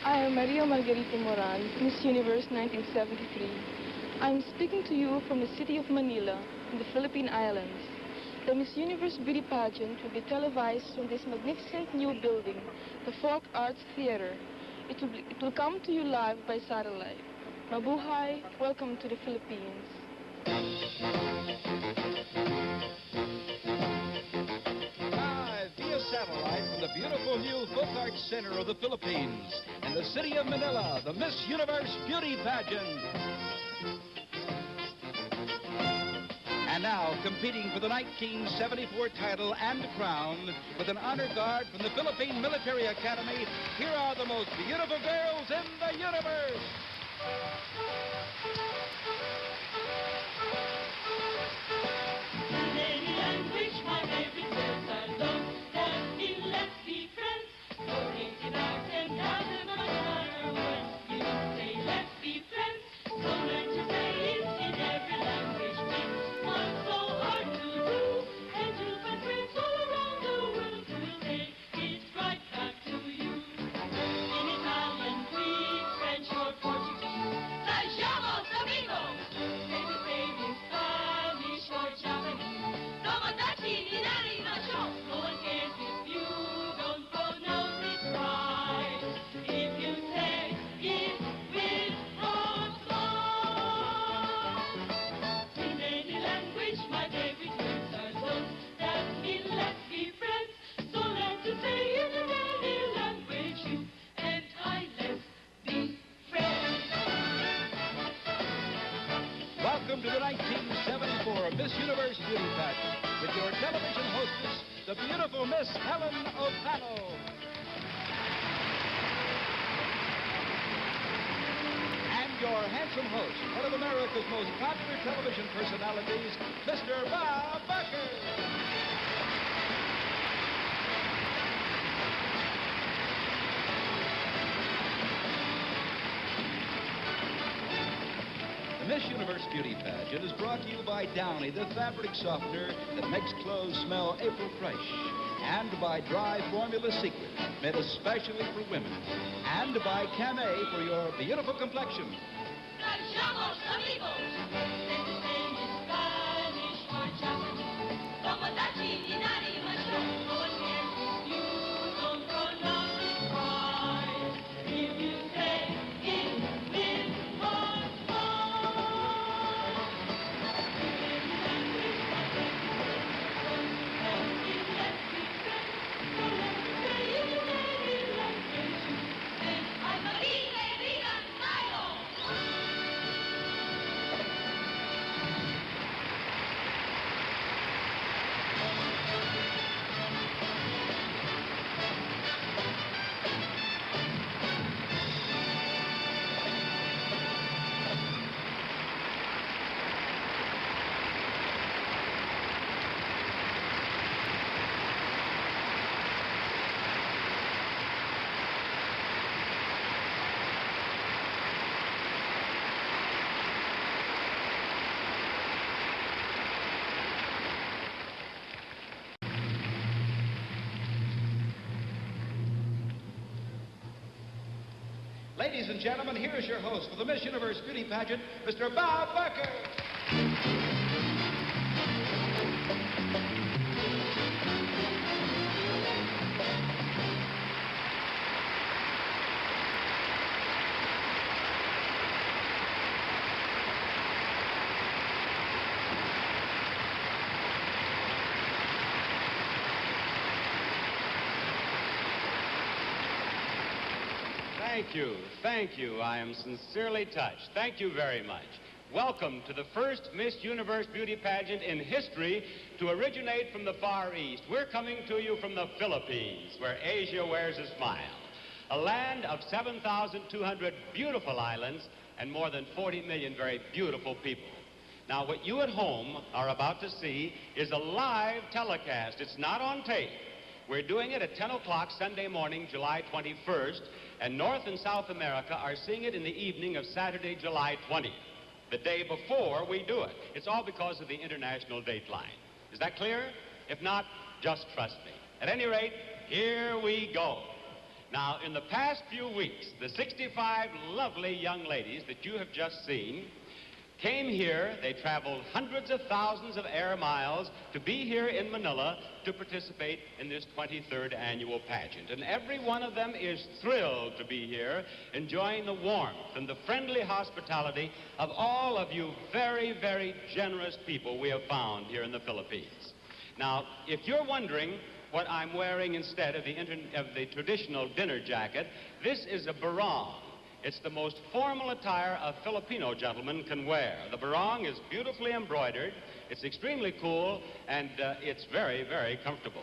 I am Maria Margarita Moran, Miss Universe 1973. I'm speaking to you from the city of Manila, in the Philippine Islands. The Miss Universe beauty pageant will be televised from this magnificent new building, the Folk Arts Theater. It will come to you live by satellite. Mabuhay, welcome to the Philippines. Live via satellite from the beautiful new Folk Arts Center of the Philippines, in the city of Manila, the Miss Universe Beauty Pageant. And now, competing for the 1974 title and crown, with an honor guard from the Philippine Military Academy, here are the most beautiful girls in the universe. Welcome to the 1974 Miss Universe Beauty Pageant with your television hostess, the beautiful Miss Helen O'Pano. And your handsome host, one of America's most popular television personalities, Mr. Bob Barker. The Miss Universe Beauty Pageant is brought to you by Downy, the fabric softener that makes clothes smell April fresh, and by Dry Formula Secret, made especially for women, and by Camay for your beautiful complexion. Callamos, amigos. Let's say in Spanish or Japanese. Tomodachi ni narimashou. No one cares if you don't pronounce it right. If you say it with heart. Ladies and gentlemen, here is your host for the Miss Universe Beauty Pageant, Mr. Bob Barker. Thank you. I am sincerely touched. Thank you very much. Welcome to the first Miss Universe Beauty Pageant in history to originate from the Far East. We're coming to you from the Philippines, where Asia wears a smile. A land of 7,200 beautiful islands and more than 40 million very beautiful people. Now, what you at home are about to see is a live telecast. It's not on tape. We're doing it at 10 o'clock Sunday morning, July 21st, and North and South America are seeing it in the evening of Saturday, July 20th, the day before we do it. It's all because of the international dateline. Is that clear? If not, just trust me. At any rate, here we go. Now, in the past few weeks, the 65 lovely young ladies that you have just seen came here. They traveled hundreds of thousands of air miles to be here in Manila to participate in this 23rd annual pageant. And every one of them is thrilled to be here, enjoying the warmth and the friendly hospitality of all of you very, very generous people we have found here in the Philippines. Now, if you're wondering what I'm wearing instead of the traditional dinner jacket, this is a barong. It's the most formal attire a Filipino gentleman can wear. The barong is beautifully embroidered, it's extremely cool, and it's very, very comfortable.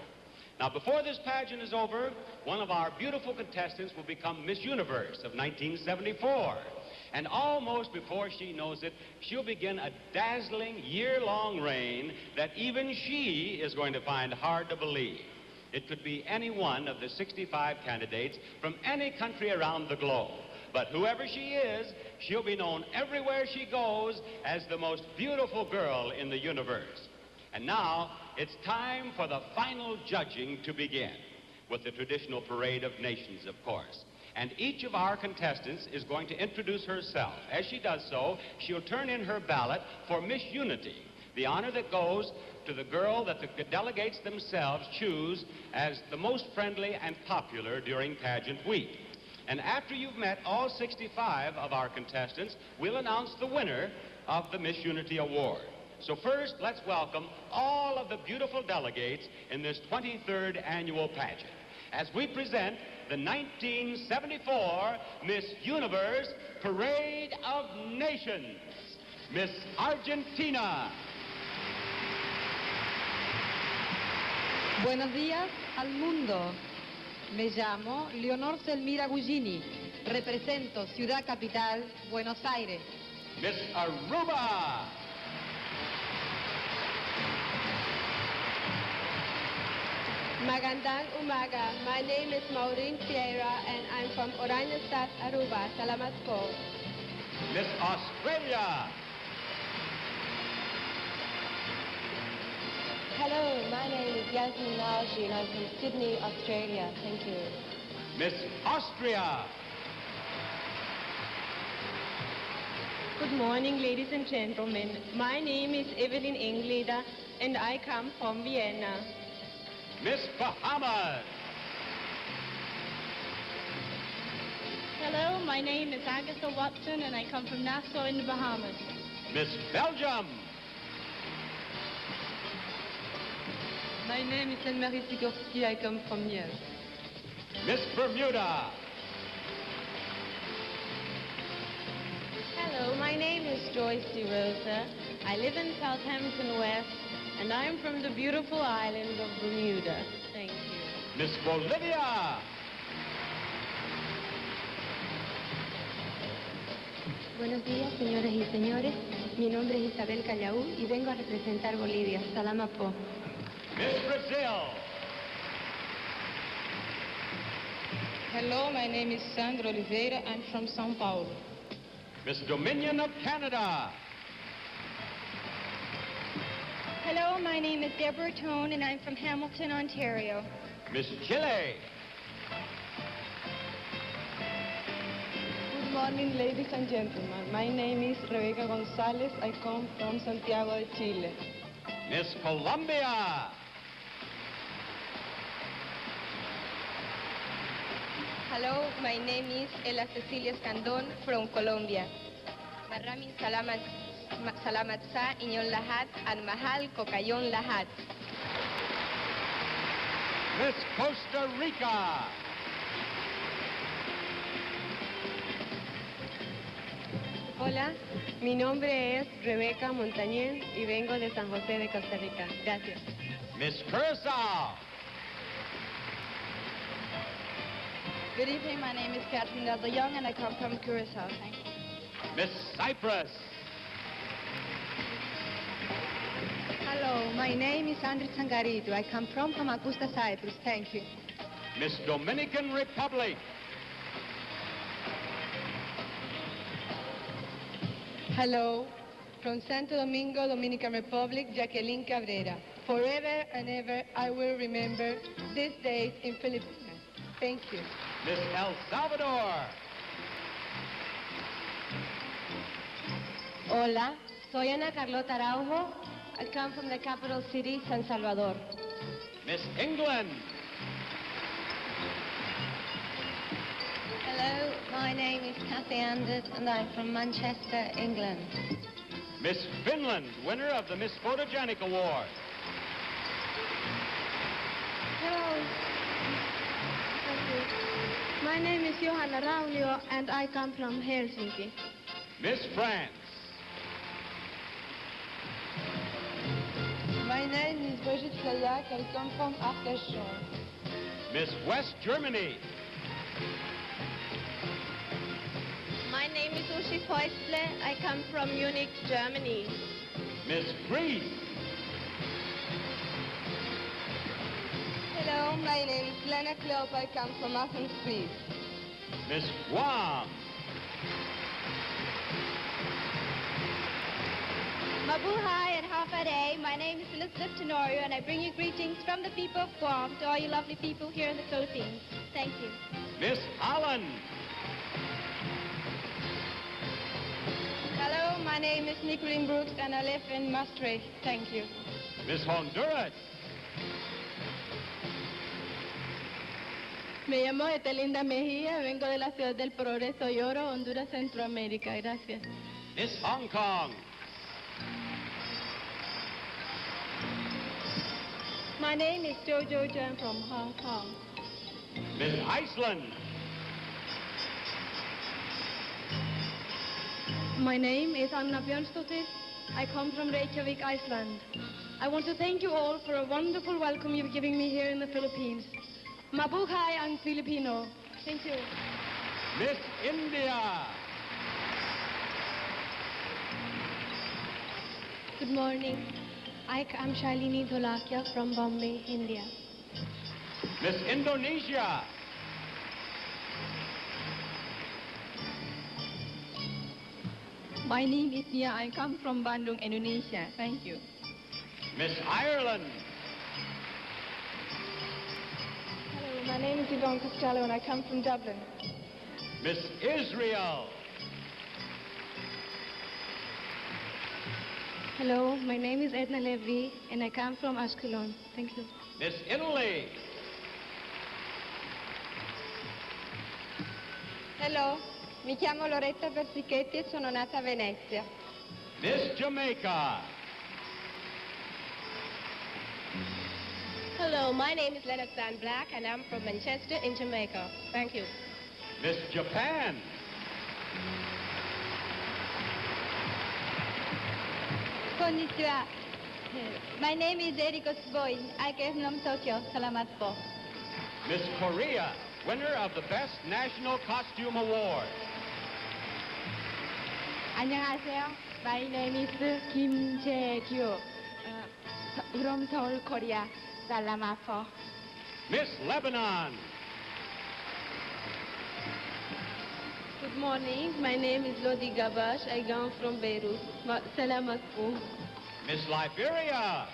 Now, before this pageant is over, one of our beautiful contestants will become Miss Universe of 1974. And almost before she knows it, she'll begin a dazzling year-long reign that even she is going to find hard to believe. It could be any one of the 65 candidates from any country around the globe. But whoever she is, she'll be known everywhere she goes as the most beautiful girl in the universe. And now, it's time for the final judging to begin, with the traditional parade of nations, of course. And each of our contestants is going to introduce herself. As she does so, she'll turn in her ballot for Miss Unity, the honor that goes to the girl that the delegates themselves choose as the most friendly and popular during pageant week. And after you've met all 65 of our contestants, we'll announce the winner of the Miss Unity Award. So first, let's welcome all of the beautiful delegates in this 23rd annual pageant as we present the 1974 Miss Universe Parade of Nations, Miss Argentina. Buenos días al mundo. Me llamo Leonor Selmira Gugini. Represento Ciudad Capital, Buenos Aires. Miss Aruba. Magandang umaga. My name is Maureen Piera and I'm from Oranjestad, Aruba. Salamat po. Miss Australia. Hello, my name is Yasmin Naji and I'm from Sydney, Australia. Thank you. Miss Austria. Good morning, ladies and gentlemen. My name is Evelyn Engleda and I come from Vienna. Miss Bahamas. Hello, my name is Agatha Watson and I come from Nassau in the Bahamas. Miss Belgium. My name is Anne-Marie Sikorsky. I come from here. Miss Bermuda. Hello, my name is Joyce DeRosa. I live in Southampton West and I'm from the beautiful island of Bermuda. Thank you. Miss Bolivia. Buenos días, señoras y señores. Mi nombre es Isabel Callaú y vengo a representar Bolivia. Salama po. Miss Brazil. Hello, my name is Sandra Oliveira. I'm from São Paulo. Miss Dominion of Canada. Hello, my name is Deborah Tone and I'm from Hamilton, Ontario. Miss Chile. Good morning, ladies and gentlemen. My name is Rebecca Gonzalez. I come from Santiago de Chile. Miss Colombia. Hello, my name is Ella Cecilia Escandón from Colombia. Maraming salamat sa inyong lahat at mahal ko kayong lahat. Miss Costa Rica. Hola, mi nombre es Rebeca Montañez y vengo de San José de Costa Rica. Gracias. Miss Curacao. Good evening, my name is Catherine Dudley Young and I come from Curacao. Thank you. Miss Cyprus. Hello, my name is Andrit Sangarito. I come from Famagusta, Cyprus. Thank you. Miss Dominican Republic. Hello, from Santo Domingo, Dominican Republic, Jacqueline Cabrera. Forever and ever, I will remember this day in Philippines. Thank you. Miss El Salvador. Hola, soy Ana Carlota Araujo. I come from the capital city, San Salvador. Miss England. Hello, my name is Kathy Anders and I'm from Manchester, England. Miss Finland, winner of the Miss Photogenic Award. Hello. Thank you. My name is Johanna Raunio and I come from Helsinki. Miss France. My name is Brigitte Flayac. I come from Arcachon. Miss West Germany. My name is Uschi Feustle. I come from Munich, Germany. Miss Greece. Hello, my name is Lena Klopp. I come from Athens, Greece. Miss Guam. Mabuhay and Hafade. My name is Elizabeth Tenorio, and I bring you greetings from the people of Guam to all you lovely people here in the Philippines. Thank you. Miss Holland. Hello, my name is Nicolene Brooks, and I live in Maastricht. Thank you. Miss Honduras. Me llamo Etelinda Mejía, vengo de la ciudad del Progreso y Oro, Honduras, Centroamérica. Gracias. Miss Hong Kong. My name is Jojo Jan from Hong Kong. Miss Iceland. My name is Anna Björnsdottir. I come from Reykjavik, Iceland. I want to thank you all for a wonderful welcome you're giving me here in the Philippines. Mabuhay ang Filipino. Thank you. Miss India. Good morning. I'm Shalini Dholakia from Bombay, India. Miss Indonesia. My name is Nia. I come from Bandung, Indonesia. Thank you. Miss Ireland. Hello, my name is Yvonne Costello and I come from Dublin. Miss Israel. Hello, my name is Edna Levy and I come from Ashkelon. Thank you. Miss Italy. Hello, mi chiamo Loretta Persichetti e sono nata a Venezia. Miss Jamaica. Hello, my name is Leonard Stan Black and I'm from Manchester in Jamaica. Thank you. Miss Japan. Konnichiwa. My name is Eriko Tsuboi. I came from Tokyo. Salamat po. Miss Korea, winner of the Best National Costume Award. 안녕하세요. My name is Kim Jae-kyu from Seoul, Korea. Salamat po. Miss Lebanon. Good morning. My name is Lodi Gabash. I come from Beirut. Salamat po. Miss Liberia.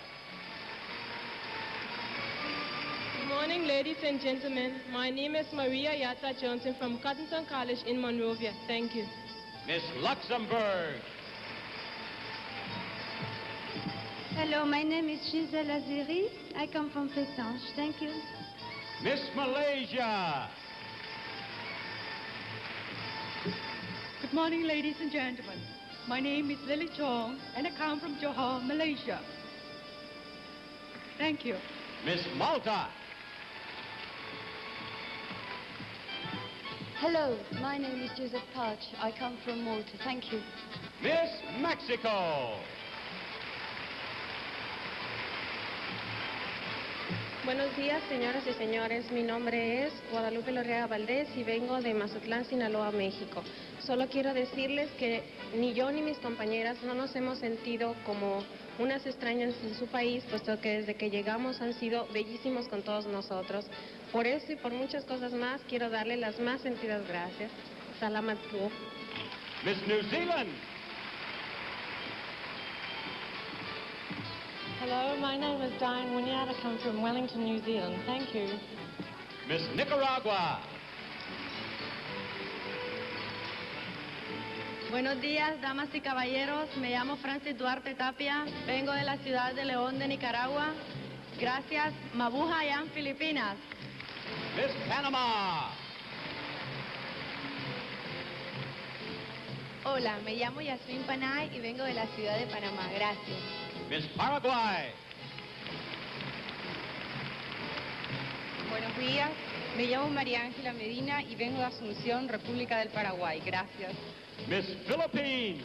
Good morning, ladies and gentlemen. My name is Maria Yata Johnson from Cottonton College in Monrovia. Thank you. Miss Luxembourg. Hello, my name is Giselle Aziri. I come from Fessange. Thank you. Miss Malaysia. Good morning, ladies and gentlemen. My name is Lily Chong, and I come from Johor, Malaysia. Thank you. Miss Malta. Hello, my name is Joseph Parch. I come from Malta. Thank you. Miss Mexico. Buenos días, señoras y señores. Mi nombre es Guadalupe Lorrea Valdés y vengo de Mazatlán, Sinaloa, México. Solo quiero decirles que ni yo ni mis compañeras no nos hemos sentido como unas extrañas en su país, puesto que desde que llegamos han sido bellísimos con todos nosotros. Por eso y por muchas cosas más, quiero darle las más sentidas gracias. Salamat po. Miss New Zealand. Hello, my name is Diane Wynyard. I come from Wellington, New Zealand. Thank you. Miss Nicaragua. Buenos días, damas y caballeros. Me llamo Francis Duarte Tapia. Vengo de la ciudad de León, de Nicaragua. Gracias. Mabuhay en Filipinas. Miss Panama. Hola, me llamo Yasmin Panay y vengo de la ciudad de Panamá. Gracias. Miss Paraguay. Buenos días, me llamo María Ángela Medina y vengo de Asunción, República del Paraguay. Gracias. Miss Philippines.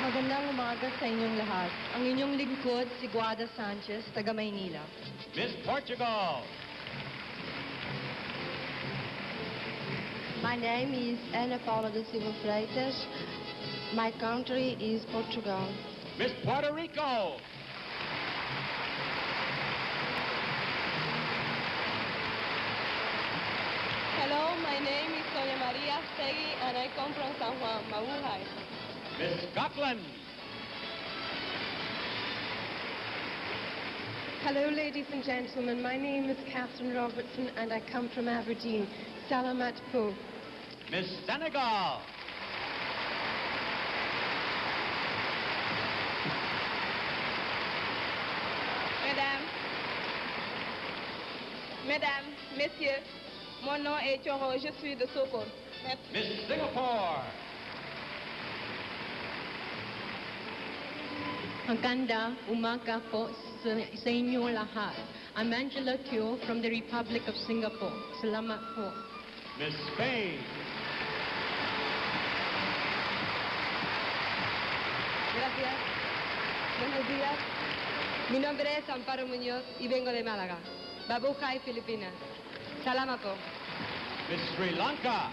Magandang umaga sa inyong lahat. Ang inyong lingkod, si Guada Sanchez, taga Maynila. Miss Portugal. My name is Ana Paula da Silva Freitas. My country is Portugal. Miss Puerto Rico. Hello, my name is Sonia Maria Stegui and I come from San Juan, Mabuhay. Miss Scotland. Hello, ladies and gentlemen. My name is Catherine Robertson and I come from Aberdeen. Salamat po. Miss Senegal. Mesdames, Messieurs, mon nom est Choro, je suis de Sokone. Merci. Miss Singapore. Maganda umaga po sa inyong lahat. I'm Angela Teo from the Republic of Singapore. Salamat po. Miss Spain. Gracias. Buenos días. Mi nombre es Amparo Muñoz y vengo de Málaga. Mabuhay, Filipinas. Salamat po. Miss Sri Lanka.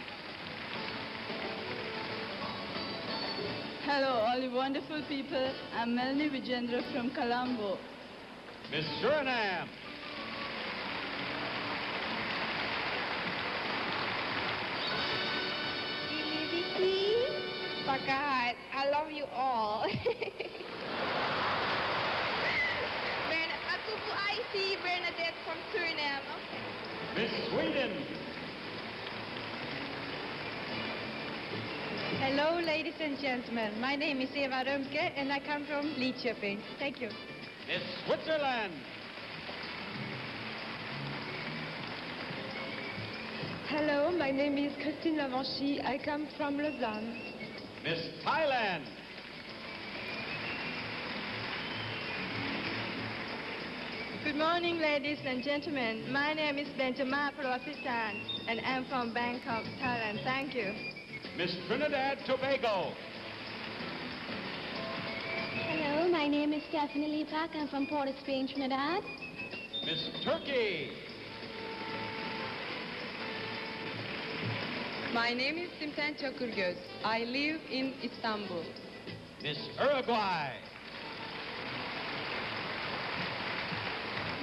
Hello, all you wonderful people. I'm Melanie Vijendra from Colombo. Miss Suriname. Vicky, Pakahat, I love you all. Atupu Aisi Bernadette from Suriname. Okay. Miss Sweden. Hello, ladies and gentlemen. My name is Eva Römke and I come from Lidköping. Thank you. Miss Switzerland. Hello, my name is Christine Lavanchy. I come from Lausanne. Miss Thailand. Good morning, ladies and gentlemen. My name is Benjamin Proapisan, and I'm from Bangkok, Thailand. Thank you. Miss Trinidad Tobago. Hello, my name is Stephanie Lipak. I'm from Port of Spain, Trinidad. Miss Turkey. My name is Simten Çokurgöz. I live in Istanbul. Miss Uruguay.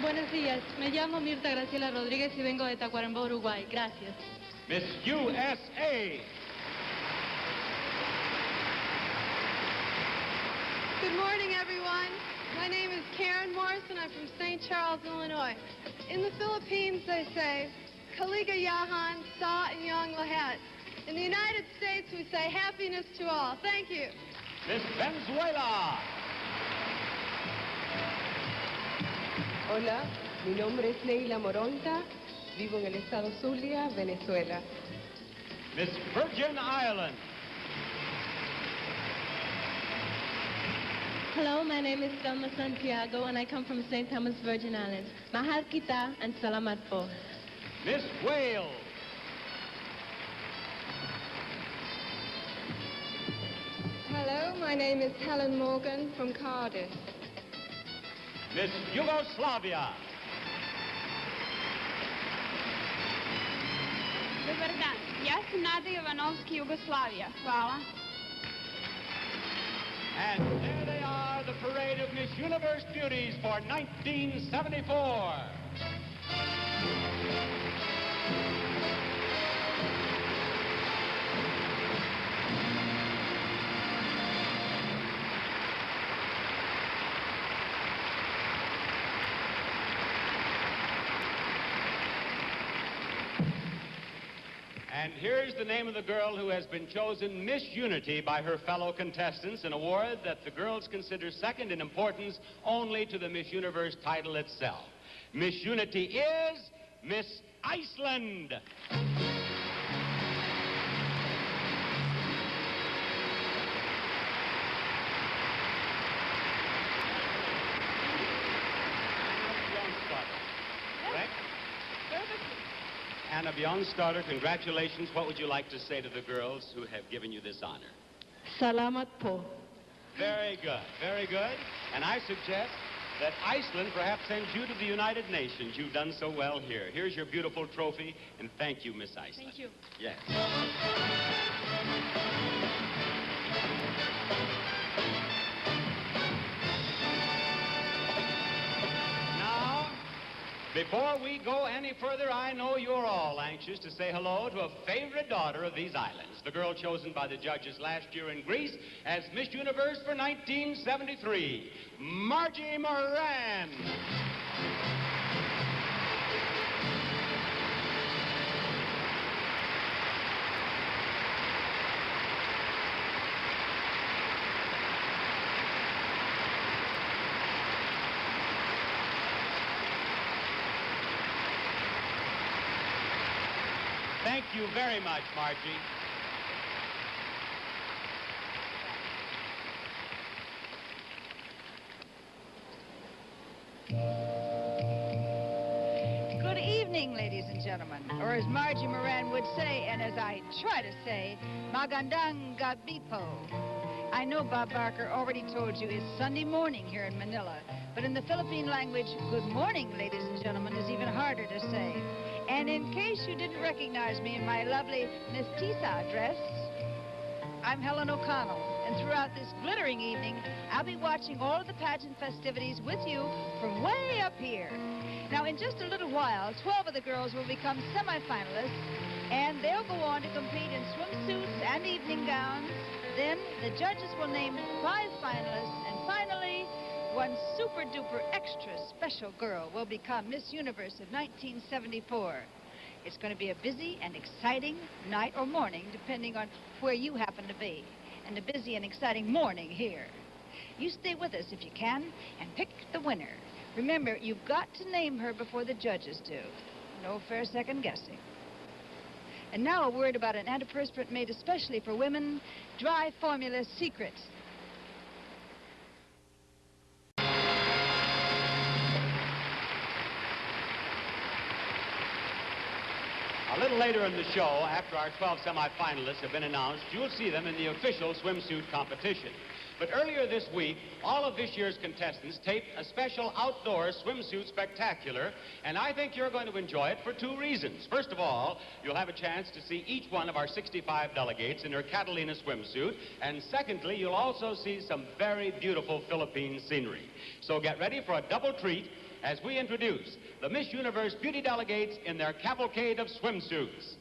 Buenos días. Me llamo Mirta Graciela Rodríguez y vengo de Tacuarembó, Uruguay. Gracias. Miss USA. Good morning, everyone. My name is Karen Morrison. I'm from St. Charles, Illinois. In the Philippines, they say, Kaliga Yahan, Sa Inyong Lahat. In the United States, we say happiness to all. Thank you. Miss Venezuela. Hola, mi nombre es Neila Moronta. Vivo en el estado Zulia, Venezuela. Miss Virgin Islands. Hello, my name is Selma Santiago and I come from St. Thomas, Virgin Islands. Mahal kita and salamat po. Miss Wales. Hello, my name is Helen Morgan from Cardiff. Miss Yugoslavia. Dobar dan, ja sam Nada Jovanovski, Jugoslavija. Hvala. And there they are, the parade of Miss Universe Beauties for 1974. And here's the name of the girl who has been chosen Miss Unity by her fellow contestants, an award that the girls consider second in importance only to the Miss Universe title itself. Miss Unity is Miss Iceland. Anna Bjornstarter, congratulations. What would you like to say to the girls who have given you this honor? Salamat po. Very good, very good. And I suggest that Iceland perhaps sends you to the United Nations. You've done so well here. Here's your beautiful trophy, and thank you, Miss Iceland. Thank you. Yes. Now, before we go any further, I know you're all anxious to say hello to a favorite daughter of these islands, the girl chosen by the judges last year in Greece as Miss Universe for 1973, Margie Moran. Thank you very much, Margie. Good evening, ladies and gentlemen. Or as Margie Moran would say, and as I try to say, Magandang gabi po. I know Bob Barker already told you it's Sunday morning here in Manila, but in the Philippine language, good morning, ladies and gentlemen, is even harder to say. And in case you didn't recognize me in my lovely mestiza dress, I'm Helen O'Connell, and throughout this glittering evening, I'll be watching all of the pageant festivities with you from way up here. Now, in just a little while, 12 of the girls will become semifinalists, and they'll go on to compete in swimsuits and evening gowns. Then the judges will name 5 finalists, and finally, one super-duper extra special girl will become Miss Universe of 1974. It's going to be a busy and exciting night or morning, depending on where you happen to be. And a busy and exciting morning here. You stay with us if you can and pick the winner. Remember, you've got to name her before the judges do. No fair second guessing. And now a word about an antiperspirant made especially for women, Dry Formula Secret. A little later in the show, after our 12 semifinalists have been announced, you'll see them in the official swimsuit competition. But earlier this week, all of this year's contestants taped a special outdoor swimsuit spectacular, and I think you're going to enjoy it for 2 reasons. First of all, you'll have a chance to see each one of our 65 delegates in her Catalina swimsuit, and secondly, you'll also see some very beautiful Philippine scenery. So get ready for a double treat as we introduce the Miss Universe beauty delegates in their cavalcade of swimsuits.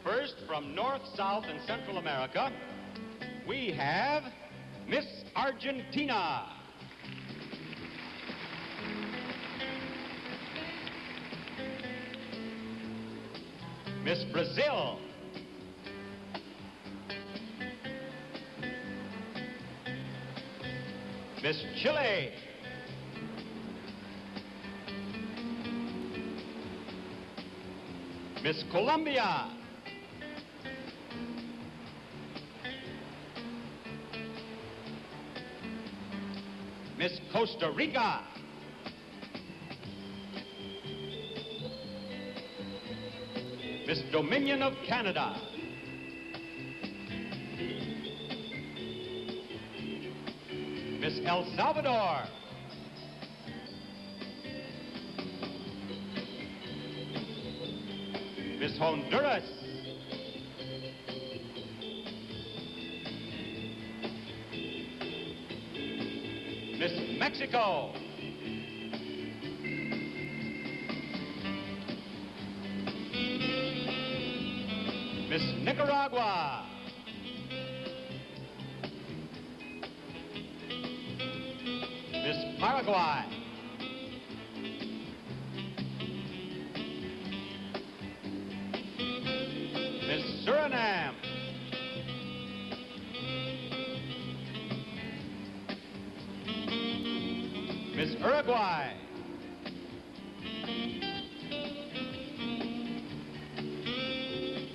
First, from North, South, and Central America, we have Miss Argentina. Miss Brazil. Miss Chile. Miss Colombia. Miss Costa Rica. Miss Dominion of Canada. Miss El Salvador. Miss Honduras. Miss Mexico. Miss Nicaragua. Miss Paraguay. Miss Uruguay.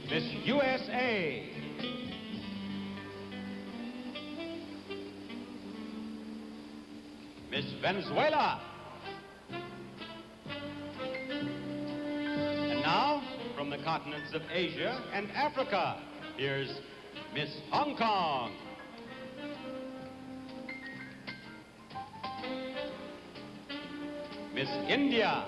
Miss USA. Miss Venezuela. And now, from the continents of Asia and Africa, here's Miss Hong Kong. Miss India.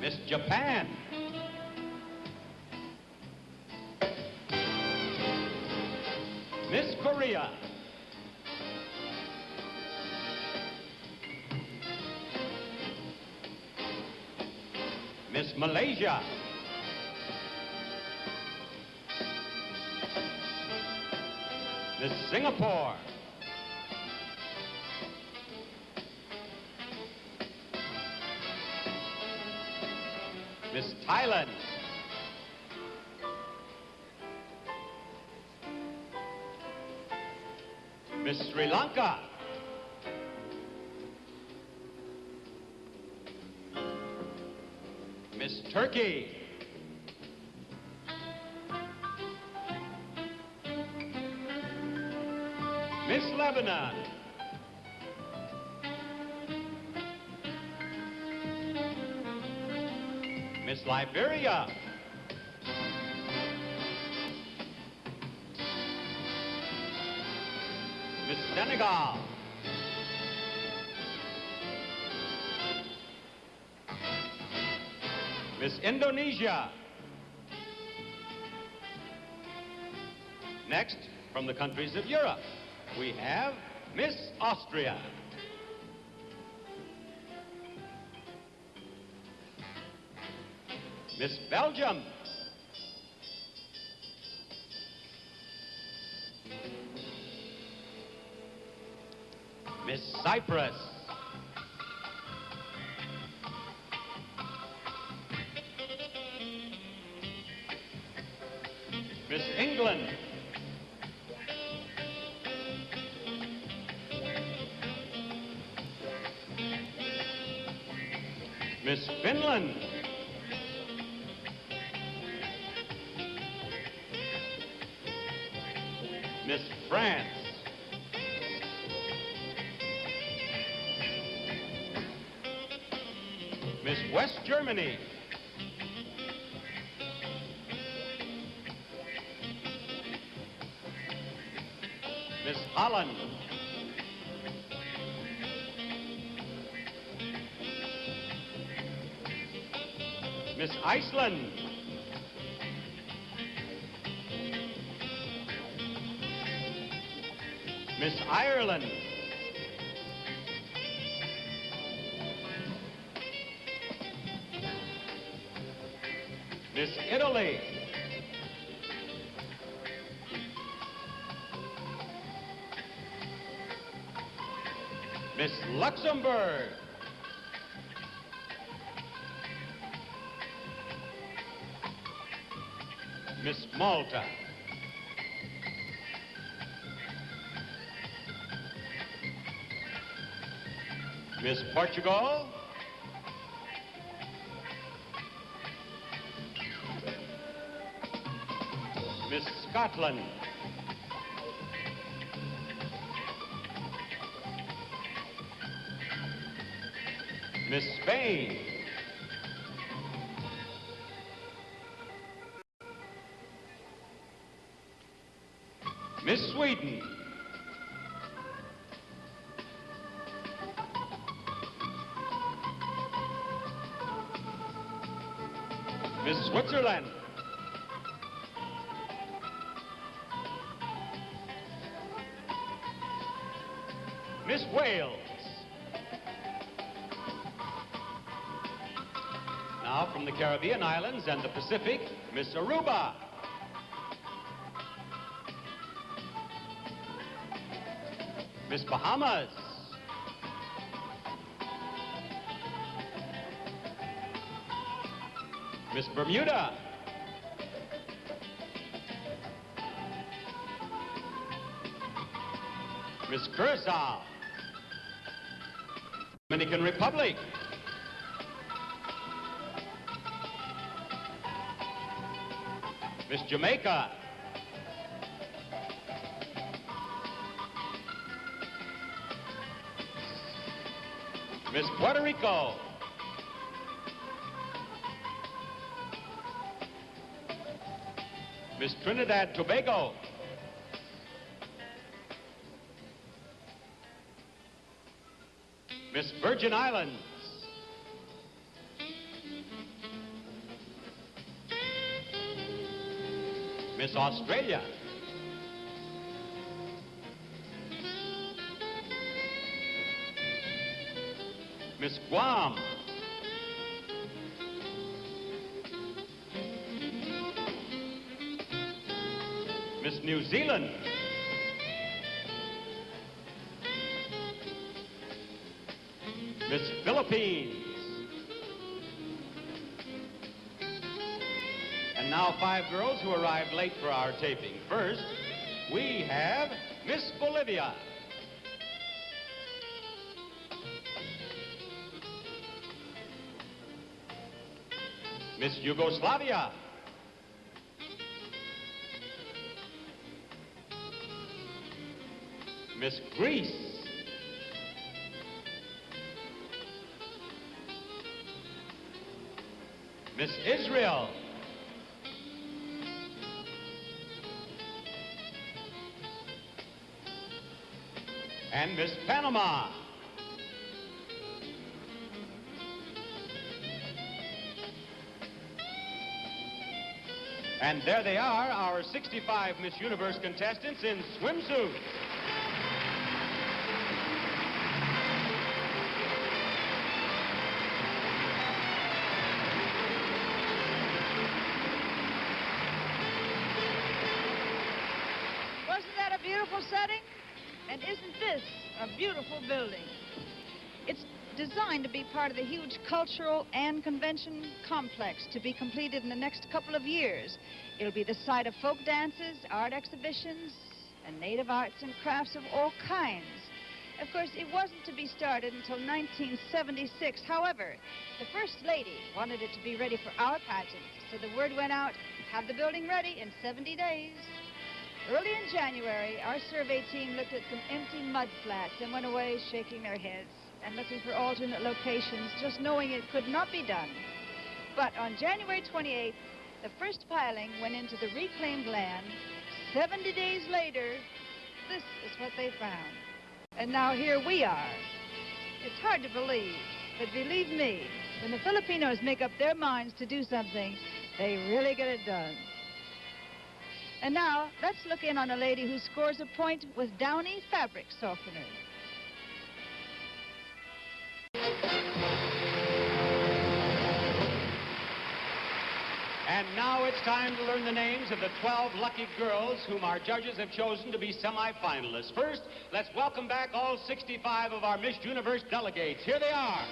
Miss Japan. Miss Korea. Miss Malaysia. Miss Singapore. Miss Thailand. Miss Sri Lanka. Miss Turkey. Miss Lebanon. Miss Liberia. Miss Senegal. Miss Indonesia. Next, from the countries of Europe, we have Miss Austria. Miss Belgium. Miss Cyprus. Miss England. Miss Finland. Miss France. Miss West Germany. Miss Holland. Miss Iceland. Miss Ireland. Miss Italy. Miss Luxembourg. Miss Malta. Miss Portugal. Miss Scotland. Miss Spain. Miss Sweden. Miss Switzerland. Miss Wales. Now from the Caribbean islands and the Pacific, Miss Aruba. Miss Bahamas. Miss Bermuda. Miss Curacao. Dominican Republic. Miss Jamaica. Miss Puerto Rico. Miss Trinidad Tobago. Miss Virgin Islands. Miss Australia. Miss Guam. Miss New Zealand. Miss Philippines. And now 5 girls who arrived late for our taping. First, we have Miss Bolivia. Miss Yugoslavia. Miss Greece. Miss Israel. And Miss Panama. And there they are, our 65 Miss Universe contestants in swimsuits. Wasn't that a beautiful setting? And isn't this a beautiful building? It's designed to be part of the huge cultural and convention complex to be completed in the next couple of years. It'll be the site of folk dances, art exhibitions, and native arts and crafts of all kinds. Of course, it wasn't to be started until 1976. However, the First Lady wanted it to be ready for our pageant, so the word went out, have the building ready in 70 days. Early in January, our survey team looked at some empty mud flats and went away shaking their heads and looking for alternate locations, just knowing it could not be done. But on January 28th, the first piling went into the reclaimed land. 70 days later, this is what they found. And now here we are. It's hard to believe, but believe me, when the Filipinos make up their minds to do something, they really get it done. And now, let's look in on a lady who scores a point with Downy fabric softener. And now it's time to learn the names of the 12 lucky girls whom our judges have chosen to be semi-finalists. First, let's welcome back all 65 of our Miss Universe delegates. Here they are.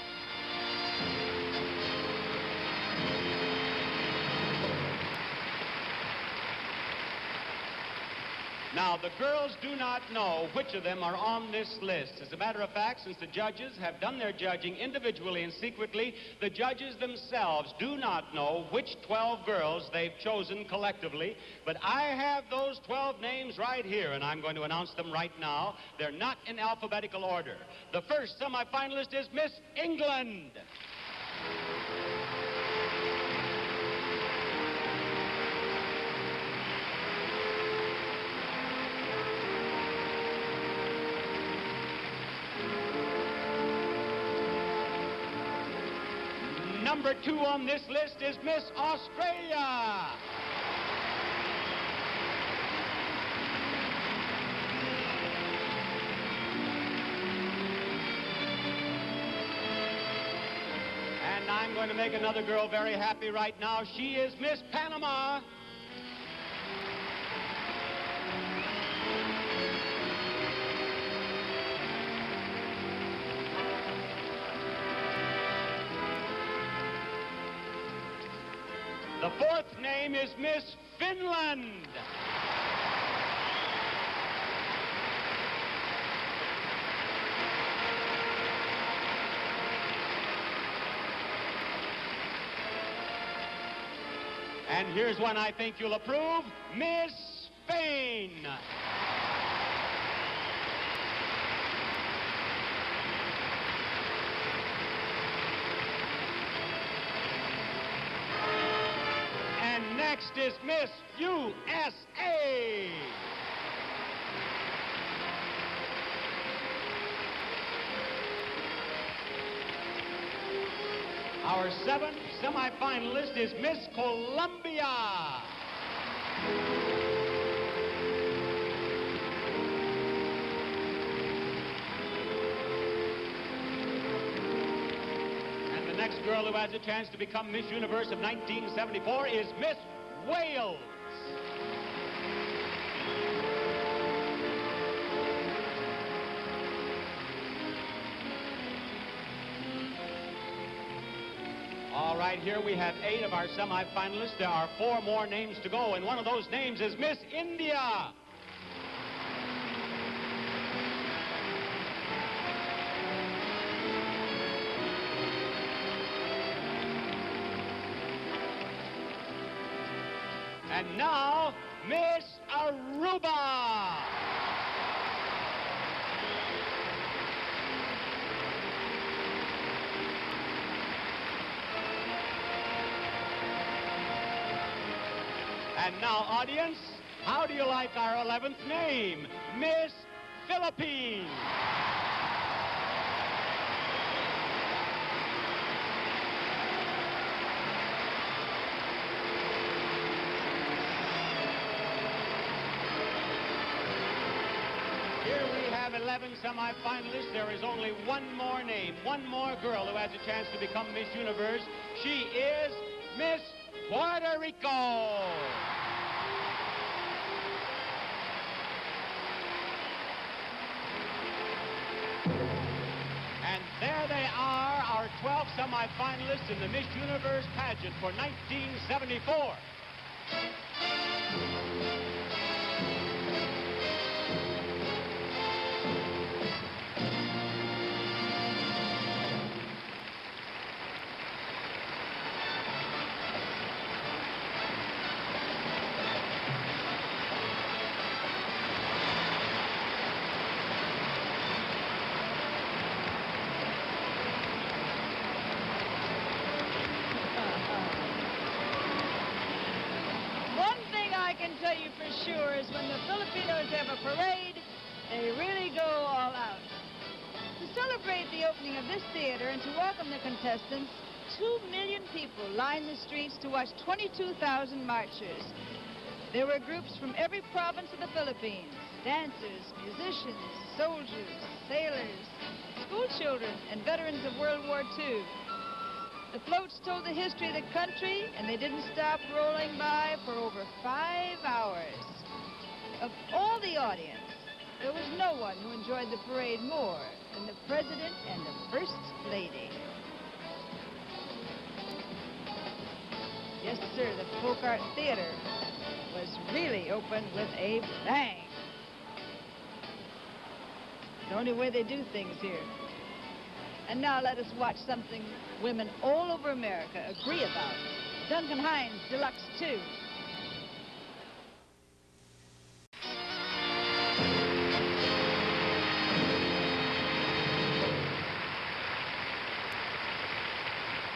Now, the girls do not know which of them are on this list. As a matter of fact, since the judges have done their judging individually and secretly, the judges themselves do not know which 12 girls they've chosen collectively. But I have those 12 names right here, and I'm going to announce them right now. They're not in alphabetical order. The first semifinalist is Miss England. Number 2 on this list is Miss Australia. And I'm going to make another girl very happy right now. She is Miss Panama. The fourth name is Miss Finland. And here's one I think you'll approve, Miss Spain. And next is Miss USA. Our seventh semifinalist is Miss Colombia. And the next girl who has a chance to become Miss Universe of 1974 is Miss Wales. All right, here we have 8 of our semifinalists. There are 4 more names to go, and one of those names is Miss India. And now, Miss Aruba. And now, audience, how do you like our 11th name? Miss Philippines. Here we have 11 semifinalists. There is only one more name, one more girl who has a chance to become Miss Universe. She is Miss Puerto Rico. And there they are, our 12 semifinalists in the Miss Universe pageant for 1974. Tell you for sure is when the Filipinos have a parade, they really go all out. To celebrate the opening of this theater and to welcome the contestants, 2 million people lined the streets to watch 22,000 marchers. There were groups from every province of the Philippines, dancers, musicians, soldiers, sailors, school children, and veterans of World War II. The floats told the history of the country, and they didn't stop rolling by for over 5 hours. Of all the audience, there was no one who enjoyed the parade more than the President and the First Lady. Yes, sir, the Folk Art Theater was really opened with a bang. The only way they do things here. And now let us watch something women all over America agree about. Duncan Hines Deluxe 2.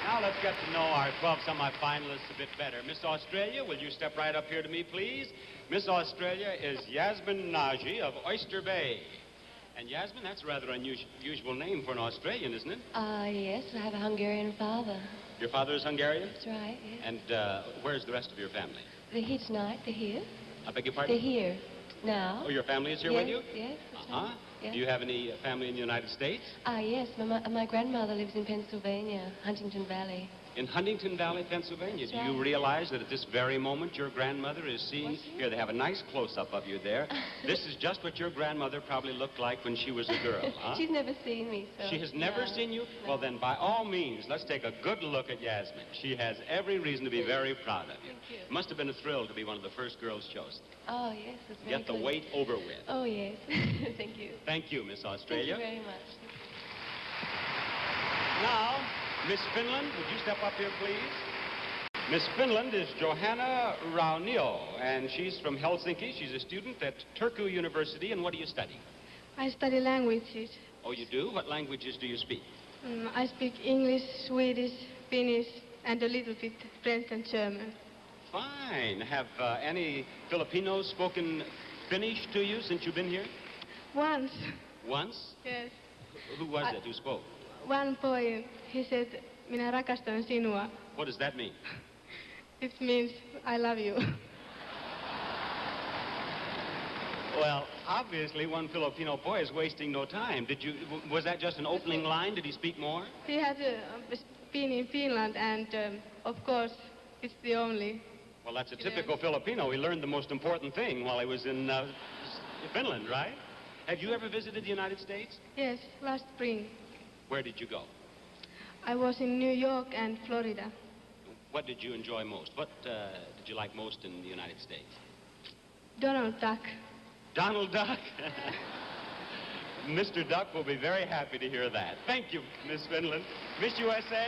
Now let's get to know our 12 semifinalists a bit better. Miss Australia, will you step right up here to me, please? Miss Australia is Yasmin Naji of Oyster Bay. And Yasmin, that's a rather unusual name for an Australian, isn't it? Yes, I have a Hungarian father. Your father is Hungarian? That's right, yes. And where's the rest of your family? They're here tonight, they're here. I beg your pardon? They're here now. Oh, your family is here yes, with you? Yes, that's Uh-huh. right. Yes. Do you have any family in the United States? Yes, my grandmother lives in Pennsylvania, Huntington Valley. In Huntington Valley, Pennsylvania. That's Do you right. realize that at this very moment your grandmother is seeing... Was she? Here, they have a nice close-up of you there. This is just what your grandmother probably looked like when she was a girl, huh? She's never seen me, so... She has never no, seen you? no. Well, then, by all means, let's take a good look at Yasmin. She has every reason to be very proud of you. Thank you. It must have been a thrill to be one of the first girls chosen. Oh, yes, it's very Get the good. wait over with. Oh, yes. Thank you. Thank you, Miss Australia. Thank you very much. Now, Miss Finland, would you step up here, please? Miss Finland is Johanna Raunio, and she's from Helsinki. She's a student at Turku University, and what do you study? I study languages. Oh, you do? What languages do you speak? I speak English, Swedish, Finnish, and a little bit French and German. Fine. Have any Filipinos spoken Finnish to you since you've been here? Once, Once? yes, Who was it who spoke? one boy, he said, minä rakastan sinua. What does that mean? It means I love you. Well, obviously one Filipino boy is wasting no time. Was that just an opening line? Did he speak more? He had been in Finland, and of course, it's the only. Well, that's a typical Filipino. He learned the most important thing while he was in Finland, right? Have you ever visited the United States? Yes, last spring. Where did you go? I was in New York and Florida. What did you enjoy most? What did you like most in the United States? Donald Duck. Donald Duck. Mr. Duck will be very happy to hear that. Thank you, Miss Finland. Miss USA?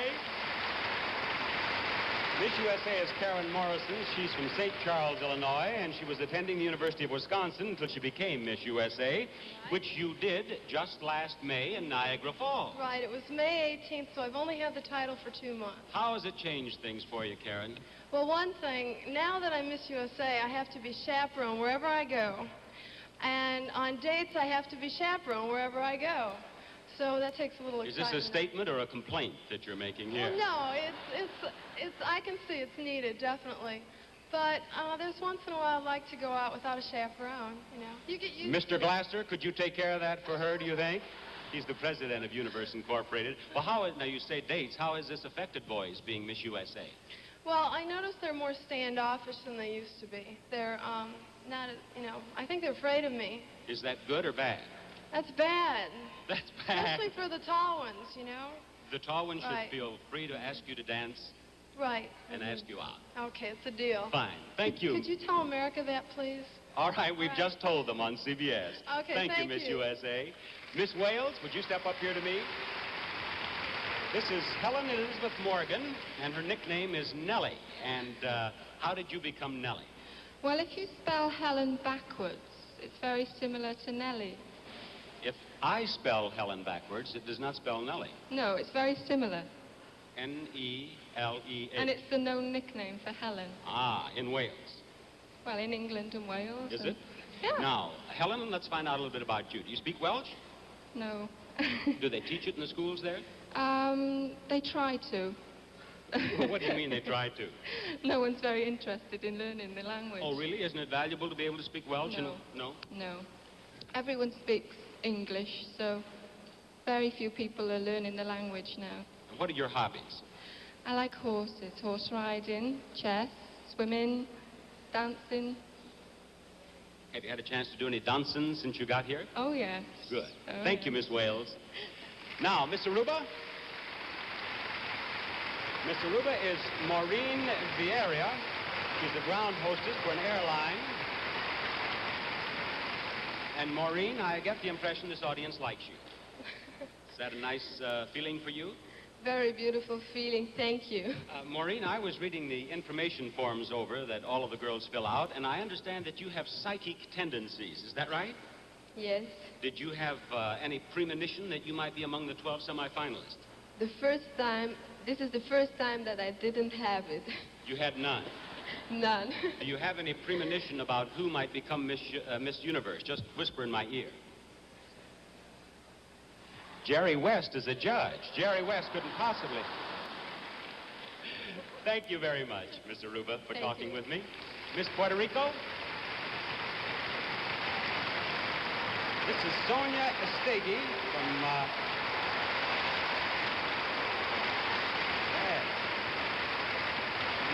Miss USA is Karen Morrison. She's from St. Charles, Illinois, and she was attending the University of Wisconsin until she became Miss USA, which you did just last May in Niagara Falls. Right, it was May 18th, so I've only had the title for 2 months. How has it changed things for you, Karen? Well, one thing, now that I'm Miss USA, I have to be chaperone wherever I go. And on dates, I have to be chaperone wherever I go. So that takes a little Is excitement. this a statement or a complaint that you're making here? Well, no, it's, I can see it's needed, definitely. But there's once in a while I'd like to go out without a chaperone, you know. You get used to Mr. Glasser, could you take care of that for her, do you think? He's the president of Universe Incorporated. Well, now you say dates. How has this affected boys being Miss USA? Well, I notice they're more standoffish than they used to be. They're not, you know, I think they're afraid of me. Is that good or bad? That's bad. That's bad. Especially for the tall ones, you know. The tall one should Right. feel free to ask you to dance Right. and ask you out. Okay, it's a deal. Fine. Thank you. Could you tell America that, please? All right, we've Right. just told them on CBS. Okay, Thank you, thank Miss you. USA. Miss Wales, would you step up here to me? This is Helen Elizabeth Morgan, and her nickname is Nellie. And how did you become Nellie? Well, if you spell Helen backwards, it's very similar to Nellie. If I spell Helen backwards, it does not spell Nellie. No, it's very similar. N-E-L-E-H. And it's the known nickname for Helen. Ah, in Wales. Well, in England and Wales. Is and- it? Yeah. Now, Helen, let's find out a little bit about you. Do you speak Welsh? No. Do they teach it in the schools there? They try to. What do you mean they try to? No one's very interested in learning the language. Oh, really? Isn't it valuable to be able to speak Welsh? No. No? No. Everyone speaks English, so very few people are learning the language now. What are your hobbies? I like horses, horse riding, chess, swimming, dancing. Have you had a chance to do any dancing since you got here? Oh, yes. Good. Oh, Thank you, yes. Miss Wales. Now, Miss Aruba. Miss Aruba is Maureen Vieira. She's the ground hostess for an airline. And Maureen, I get the impression this audience likes you. Is that a nice feeling for you? Very beautiful feeling, thank you. Maureen, I was reading the information forms over that all of the girls fill out, and I understand that you have psychic tendencies. Is that right? Yes. Did you have any premonition that you might be among the 12 semifinalists? This is the first time that I didn't have it. You had none. None. Do you have any premonition about who might become Miss Universe? Just whisper in my ear. Jerry West is a judge. Jerry West couldn't possibly. Thank you very much, Miss Aruba, for Thank talking you. with me. Miss Puerto Rico? This is Sonia Estegi from...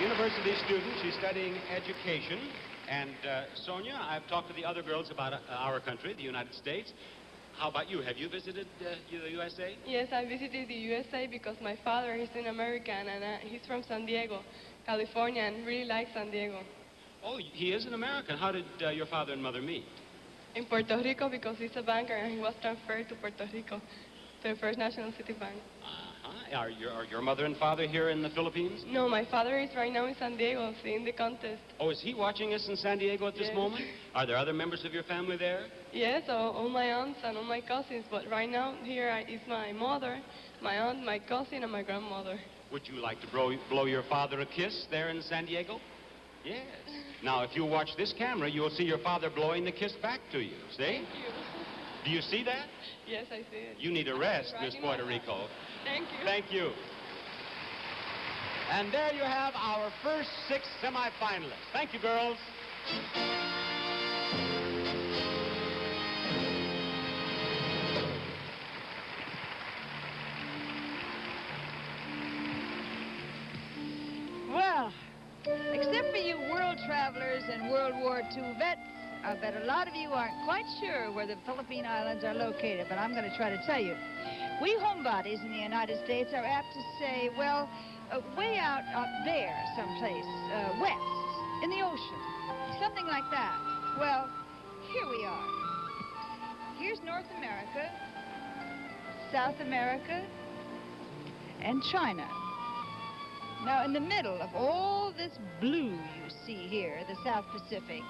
university student. She's studying education. And Sonia, I've talked to the other girls about our country, the United States. How about you? Have you visited the USA? Yes, I visited the USA because my father is an American and he's from San Diego, California, and really likes San Diego. Oh, he is an American. How did your father and mother meet? In Puerto Rico because he's a banker and he was transferred to Puerto Rico, to the First National City Bank. Are your mother and father here in the Philippines? No, my father is right now in San Diego seeing the contest. Oh, is he watching us in San Diego at this Yes. moment? Are there other members of your family there? Yes, all my aunts and all my cousins, but right now here is my mother, my aunt, my cousin, and my grandmother. Would you like to blow your father a kiss there in San Diego? Yes. Now, if you watch this camera, you'll see your father blowing the kiss back to you. See? Thank you. Do you see that? Yes, I see it. You need a rest, Right Miss in my Puerto heart. Rico. Thank you. Thank you. And there you have our first 6 semifinalists. Thank you, girls. Well, except for you world travelers and World War II vets, I bet a lot of you aren't quite sure where the Philippine Islands are located, but I'm going to try to tell you. We homebodies in the United States are apt to say, well, way out there someplace, west, in the ocean, something like that. Well, here we are. Here's North America, South America, and China. Now, in the middle of all this blue you see here, the South Pacific,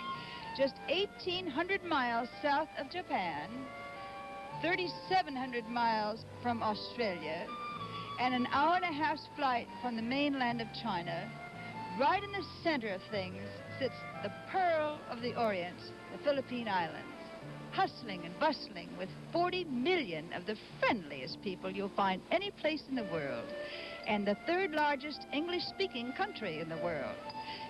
just 1,800 miles south of Japan, 3,700 miles from Australia, and an hour and a half's flight from the mainland of China, right in the center of things sits the pearl of the Orient, the Philippine Islands, hustling and bustling with 40 million of the friendliest people you'll find any place in the world, and the third largest English-speaking country in the world.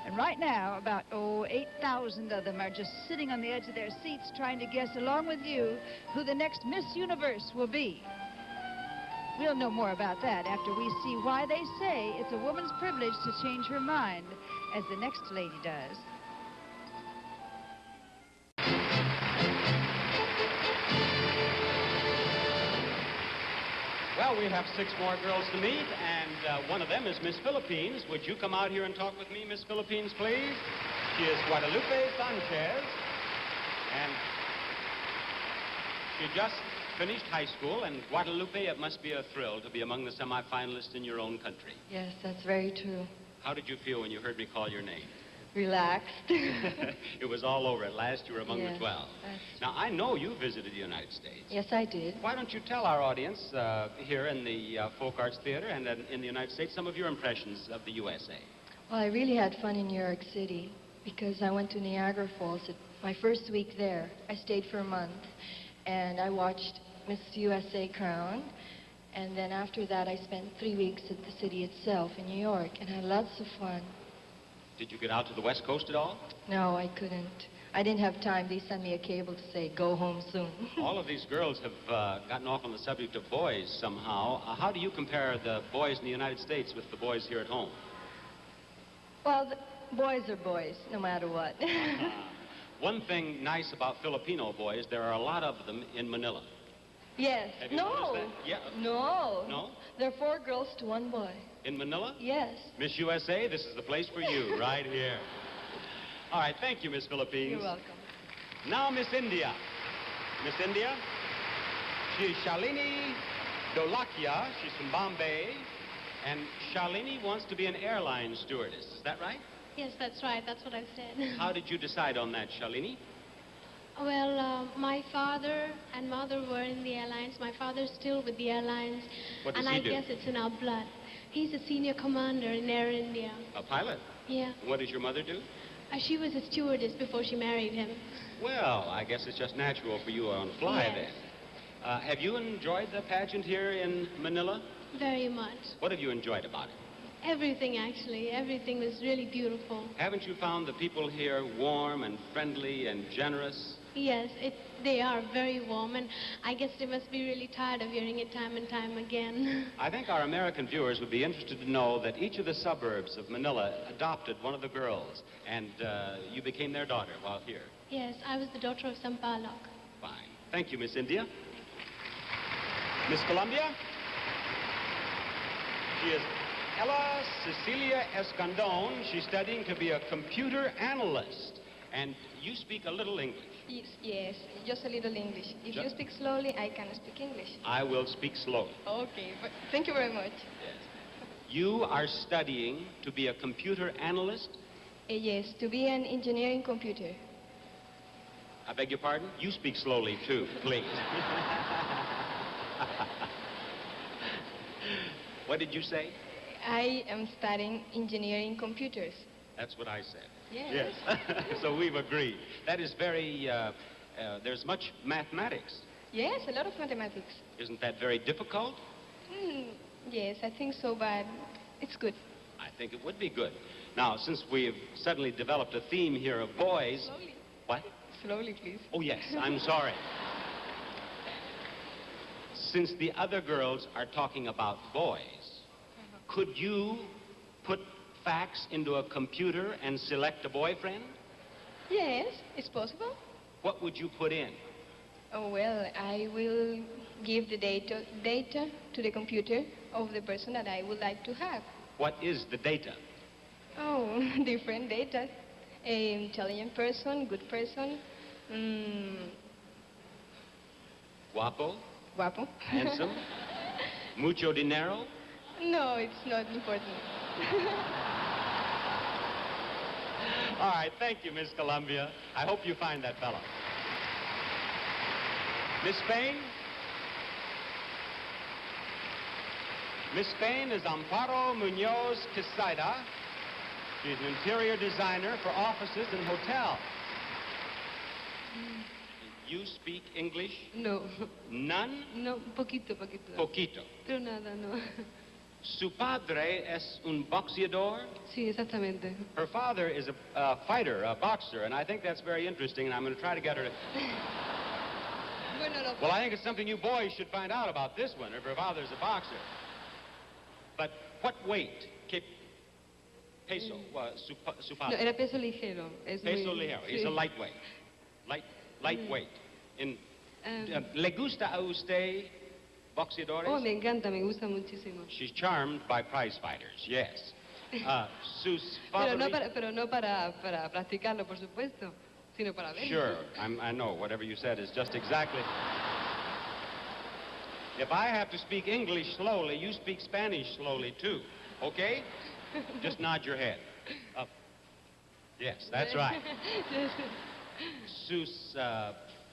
And right now, about, 8,000 of them are just sitting on the edge of their seats trying to guess, along with you, who the next Miss Universe will be. We'll know more about that after we see why they say it's a woman's privilege to change her mind, as the next lady does. Well, we have 6 more girls to meet, and one of them is Miss Philippines. Would you come out here and talk with me, Miss Philippines, please? She is Guadalupe Sanchez, and she just finished high school. And Guadalupe, it must be a thrill to be among the semifinalists in your own country. Yes, that's very true. How did you feel when you heard me call your name? Relaxed. It was all over. At last, you were among Yes, the 12. that's Now, I know you visited the United States. Yes, I did. Why don't you tell our audience here in the Folk Arts Theater and in the United States some of your impressions of the USA? Well, I really had fun in New York City because I went to Niagara Falls my first week there. I stayed for a month, and I watched Miss USA crown. And then after that, I spent 3 weeks at the city itself in New York and had lots of fun. Did you get out to the West Coast at all? No, I couldn't. I didn't have time. They sent me a cable to say, go home soon. All of these girls have gotten off on the subject of boys somehow. How do you compare the boys in the United States with the boys here at home? Well, the boys are boys, no matter what. One thing nice about Filipino boys, there are a lot of them in Manila. Yes. Have you No. noticed that? Yeah. No. No? There are 4 girls to 1 boy. In Manila? Yes. Miss USA, this is the place for you, right here. All right, thank you, Miss Philippines. You're welcome. Now, Miss India. Miss India, she's Shalini Dolakia. She's from Bombay. And Shalini wants to be an airline stewardess. Is that right? Yes, that's right. That's what I've said. How did you decide on that, Shalini? Well, my father and mother were in the airlines. My father's still with the airlines. What does and he I do? guess it's in our blood. He's a senior commander in Air India. A pilot. Yeah. What does your mother do? She was a stewardess before she married him. Well, I guess it's just natural for you on fly Yes. then. Have you enjoyed the pageant here in Manila? Very much. What have you enjoyed about it? Everything, actually. Everything was really beautiful. Haven't you found the people here warm and friendly and generous? Yes, they are very warm, and I guess they must be really tired of hearing it time and time again. I think our American viewers would be interested to know that each of the suburbs of Manila adopted one of the girls, and you became their daughter while here. Yes, I was the daughter of Sampaloc. Fine. Thank you, Miss India. Miss Colombia? She is Ella Cecilia Escandon. She's studying to be a computer analyst. And you speak a little English. Yes, just a little English. If you speak slowly, I can speak English. I will speak slowly. Okay, but thank you very much. You are studying to be a computer analyst? Yes, to be an engineer in computer. I beg your pardon? You speak slowly, too, please. What did you say? I am studying engineering computers. That's what I said. Yes. So we've agreed. That is very, there's much mathematics. Yes, a lot of mathematics. Isn't that very difficult? Yes, I think so, but it's good. I think it would be good. Now, since we've suddenly developed a theme here of boys... Slowly. What? Slowly, please. Oh, yes, I'm sorry. Since the other girls are talking about boys, could you put facts into a computer and select a boyfriend? Yes, it's possible. What would you put in? Oh, well, I will give the data to the computer of the person that I would like to have. What is the data? Oh, different data. Intelligent person, good person. Guapo? Guapo. Handsome? Mucho dinero? No, it's not important. All right, thank you, Miss Columbia. I hope you find that fellow. Miss Spain? Miss Spain is Amparo Munoz Quesada. She's an interior designer for offices and hotels. You speak English? No. None? No, poquito. Poquito. Pero nada, no. Su padre es un boxeador? Sí, exactamente. Her father is a fighter, a boxer, and I think that's very interesting, and I'm going to try to get her to... Well, I think it's something you boys should find out about this one, if her father's a boxer. But what weight? ¿Qué peso? Su No, padre? era peso ligero. Peso ligero. He's a lightweight. Lightweight. ¿Le gusta a usted boxeadores? Oh, me encanta, me gusta muchísimo. She's charmed by prize fighters, yes. Sus Pero no para practicarlo, por supuesto, sino para verlo. Sure, I know. Whatever you said is just exactly... If I have to speak English slowly, you speak Spanish slowly, too. Okay? Just nod your head. Up. Yes, that's right. Sus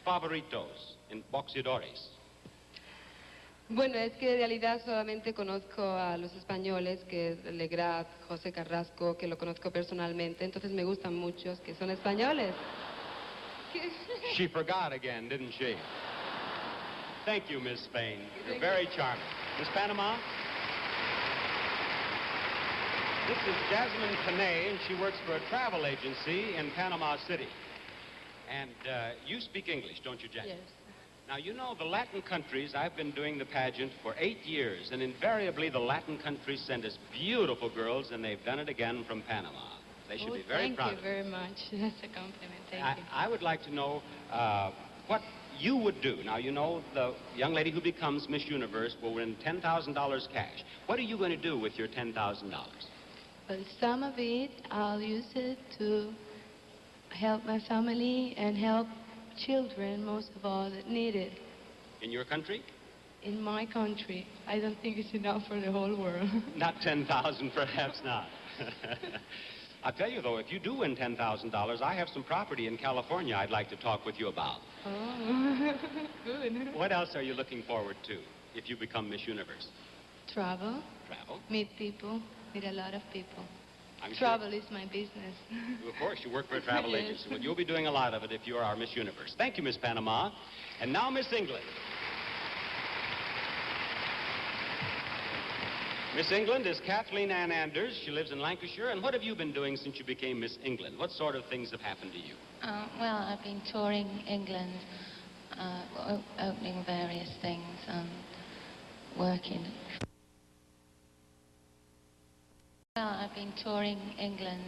favoritos en boxeadores. Bueno, es que en realidad solamente conozco a los españoles, que es Legrat, José Carrasco, que lo conozco personalmente, entonces me gustan muchos que son españoles. She forgot again, didn't she? Thank you, Miss Spain. You're very charming. Miss Panama? This is Jasmine Panay, and she works for a travel agency in Panama City. And you speak English, don't you, Jasmine? Yes. Now, you know, the Latin countries, I've been doing the pageant for 8 years, and invariably the Latin countries send us beautiful girls, and they've done it again from Panama. They should be very proud Thank you very much. That's a compliment. Thank you. I would like to know what you would do. Now, you know, the young lady who becomes Miss Universe will win $10,000 cash. What are you going to do with your $10,000? Well, some of it, I'll use it to help my family and help children, most of all, that need it. In your country? In my country. I don't think it's enough for the whole world. Not 10,000, perhaps not. I'll tell you, though, if you do win $10,000, I have some property in California I'd like to talk with you about. Oh, good. What else are you looking forward to if you become Miss Universe? Travel. Travel? Meet people. Meet a lot of people. I'm Travel is my business. Of course, you work for a travel Yes. agency. Well, you'll be doing a lot of it if you are our Miss Universe. Thank you, Miss Panama. And now, Miss England. Miss England is Kathleen Ann Anders. She lives in Lancashire. And what have you been doing since you became Miss England? What sort of things have happened to you? Well, I've been touring England, opening various things and working. Well, I've been touring England,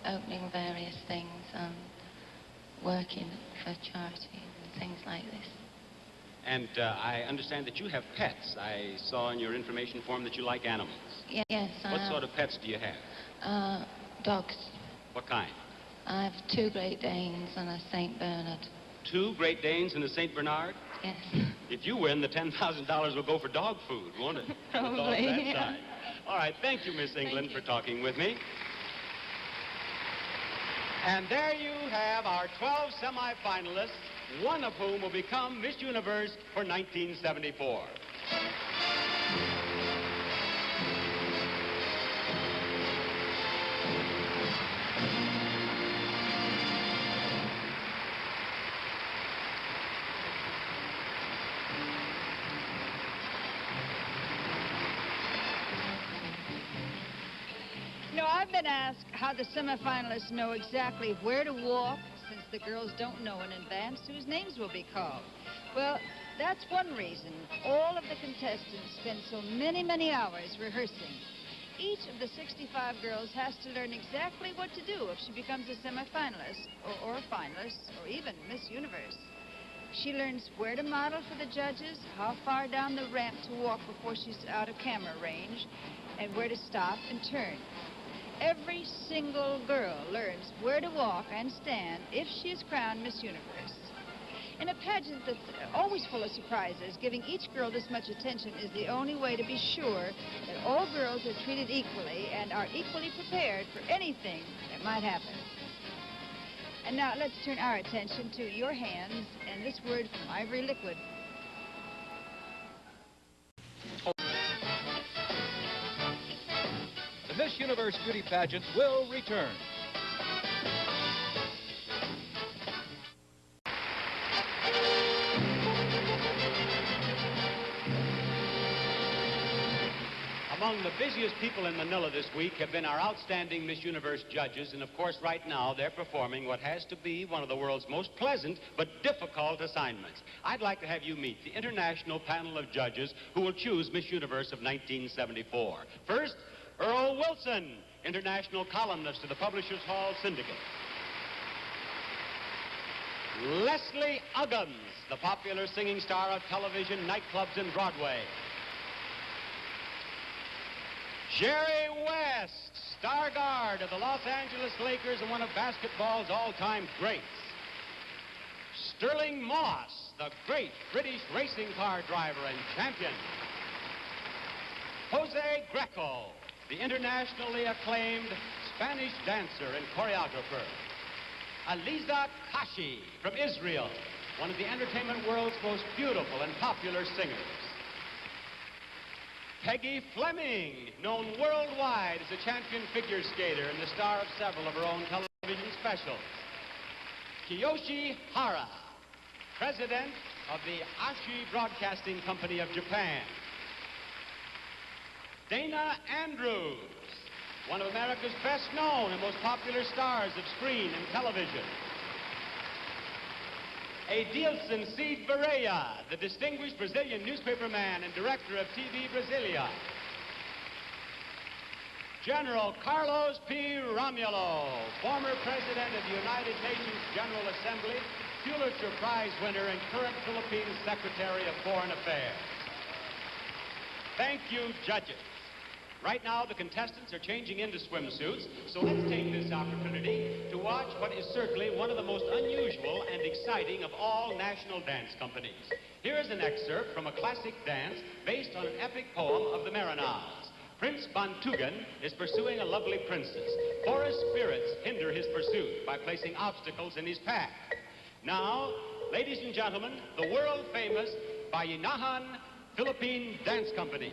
opening various things and working for charity and things like this. And I understand that you have pets. I saw in your information form that you like animals. Yes, What sort of pets do you have? Dogs. What kind? I have 2 Great Danes and a St. Bernard. 2 Great Danes and a St. Bernard? Yes. If you win, the $10,000 will go for dog food, won't it? Probably, With that yeah. side. All right, thank you, Miss England, for talking with me. And there you have our 12 semifinalists, one of whom will become Miss Universe for 1974. You know, I've been asked how the semifinalists know exactly where to walk, since the girls don't know in advance whose names will be called. Well, that's one reason all of the contestants spend so many, many hours rehearsing. Each of the 65 girls has to learn exactly what to do if she becomes a semifinalist, or a finalist, or even Miss Universe. She learns where to model for the judges, how far down the ramp to walk before she's out of camera range, and where to stop and turn. Every single girl learns where to walk and stand if she is crowned Miss Universe. In a pageant that's always full of surprises, giving each girl this much attention is the only way to be sure that all girls are treated equally and are equally prepared for anything that might happen. And now let's turn our attention to your hands and this word from Ivory Liquid. The Miss Universe Beauty Pageant will return. Among the busiest people in Manila this week have been our outstanding Miss Universe judges, and of course right now they're performing what has to be one of the world's most pleasant but difficult assignments. I'd like to have you meet the international panel of judges who will choose Miss Universe of 1974. First, Earl Wilson, international columnist of the Publishers Hall Syndicate. Leslie Uggams, the popular singing star of television, nightclubs, and Broadway. Jerry West, star guard of the Los Angeles Lakers and one of basketball's all-time greats. Sterling Moss, the great British racing car driver and champion. Jose Greco, the internationally acclaimed Spanish dancer and choreographer. Aliza Kashi from Israel, one of the entertainment world's most beautiful and popular singers. Peggy Fleming, known worldwide as a champion figure skater and the star of several of her own television specials. Kiyoshi Hara, president of the Ashi Broadcasting Company of Japan. Dana Andrews, one of America's best known and most popular stars of screen and television. Adilson Cid Barea, the distinguished Brazilian newspaperman and director of TV Brasilia. General Carlos P. Romulo, former president of the United Nations General Assembly, Pulitzer Prize winner and current Philippines Secretary of Foreign Affairs. Thank you, judges. Right now, the contestants are changing into swimsuits, so let's take this opportunity to watch what is certainly one of the most unusual and exciting of all national dance companies. Here is an excerpt from a classic dance based on an epic poem of the Marinals. Prince Bantugan is pursuing a lovely princess. Forest spirits hinder his pursuit by placing obstacles in his path. Now, ladies and gentlemen, the world-famous Bayanihan Philippine Dance Company.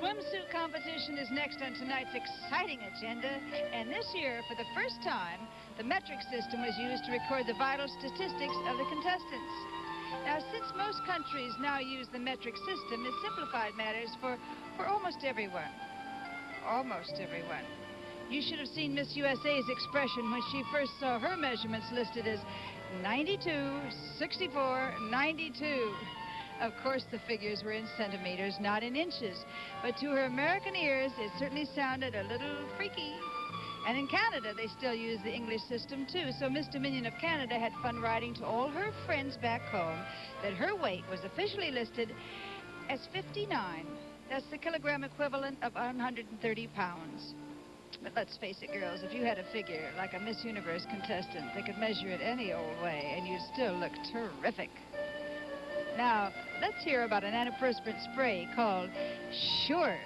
swimsuit competition is next on tonight's exciting agenda, and this year, for the first time, the metric system was used to record the vital statistics of the contestants. Now, since most countries now use the metric system, it simplified matters for almost everyone. Almost everyone. You should have seen Miss USA's expression when she first saw her measurements listed as 92, 64, 92. Of course, the figures were in centimeters, not in inches. But to her American ears, it certainly sounded a little freaky. And in Canada, they still use the English system, too. So Miss Dominion of Canada had fun writing to all her friends back home that her weight was officially listed as 59. That's the kilogram equivalent of 130 pounds. But let's face it, girls, if you had a figure like a Miss Universe contestant, they could measure it any old way, and you'd still look terrific. Now, let's hear about an antiperspirant spray called Sure.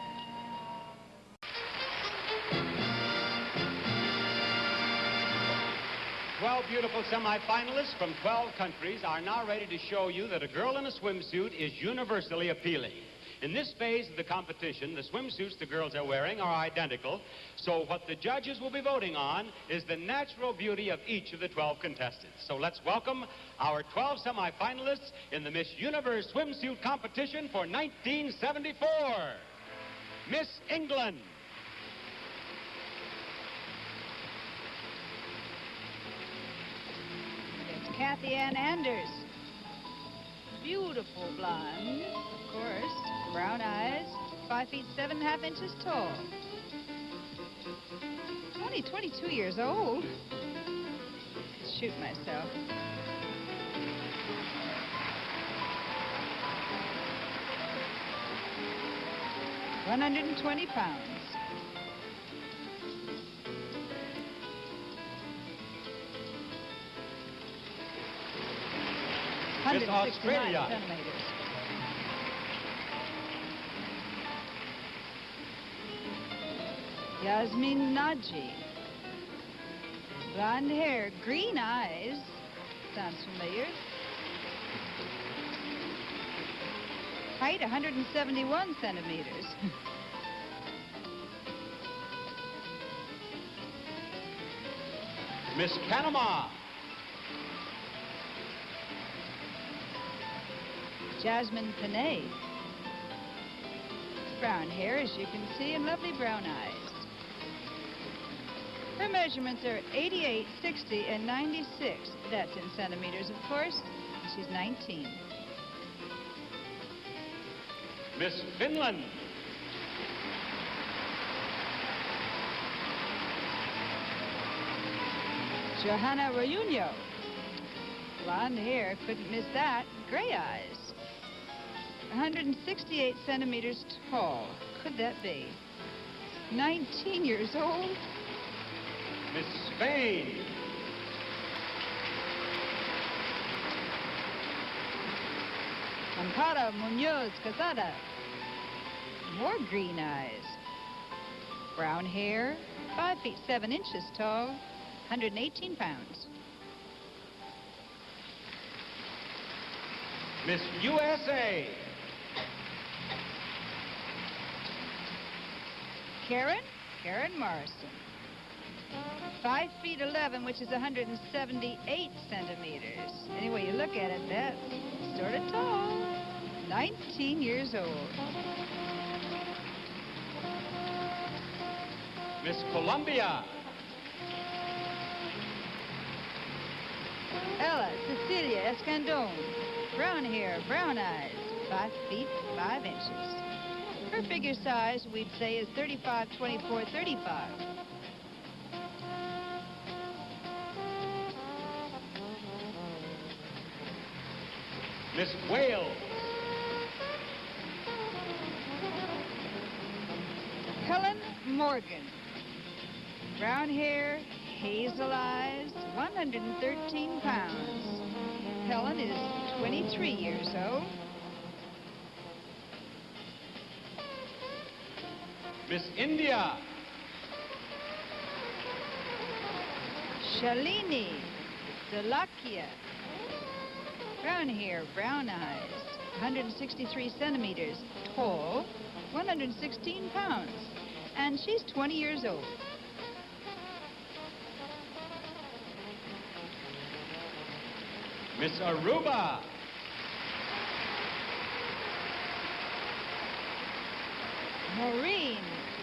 12 beautiful semifinalists from 12 countries are now ready to show you that a girl in a swimsuit is universally appealing. In this phase of the competition, the swimsuits the girls are wearing are identical, so what the judges will be voting on is the natural beauty of each of the 12 contestants. So let's welcome our 12 semifinalists in the Miss Universe swimsuit competition for 1974. Miss England. It's Kathy Ann Anders. Beautiful blonde, of course. Brown eyes, 5 feet 7.5 inches tall. Only 22 years old. Shoot myself. £120. Miss Australia. Centimeters. Yasmin Naji. Blonde hair, green eyes. Sounds familiar. Height 171 centimeters. Miss Panama. Jasmine Panay. Brown hair, as you can see, and lovely brown eyes. Her measurements are 88, 60, and 96. That's in centimeters, of course. She's 19. Miss Finland. Johanna Rayuno. Blonde hair, couldn't miss that. Gray eyes. 168 centimeters tall. Could that be? 19 years old. Miss Spain. Amparo Munoz Casada. More green eyes. Brown hair, 5 feet 7 inches tall, 118 pounds. Miss USA. Karen Morrison. 5 feet 11, which is 178 centimeters. Any way you look at it, that's sort of tall. 19 years old. Miss Colombia. Ella Cecilia Escandon. Brown hair, brown eyes, 5 feet 5 inches. Her figure size, we'd say, is 35, 24, 35. Miss Wales. Helen Morgan. Brown hair, hazel eyes, 113 pounds. Helen is 23 years old. Miss India. Shalini Delakia. Brown hair, brown eyes, 163 centimeters tall, 116 pounds. And she's 20 years old. Miss Aruba. Maureen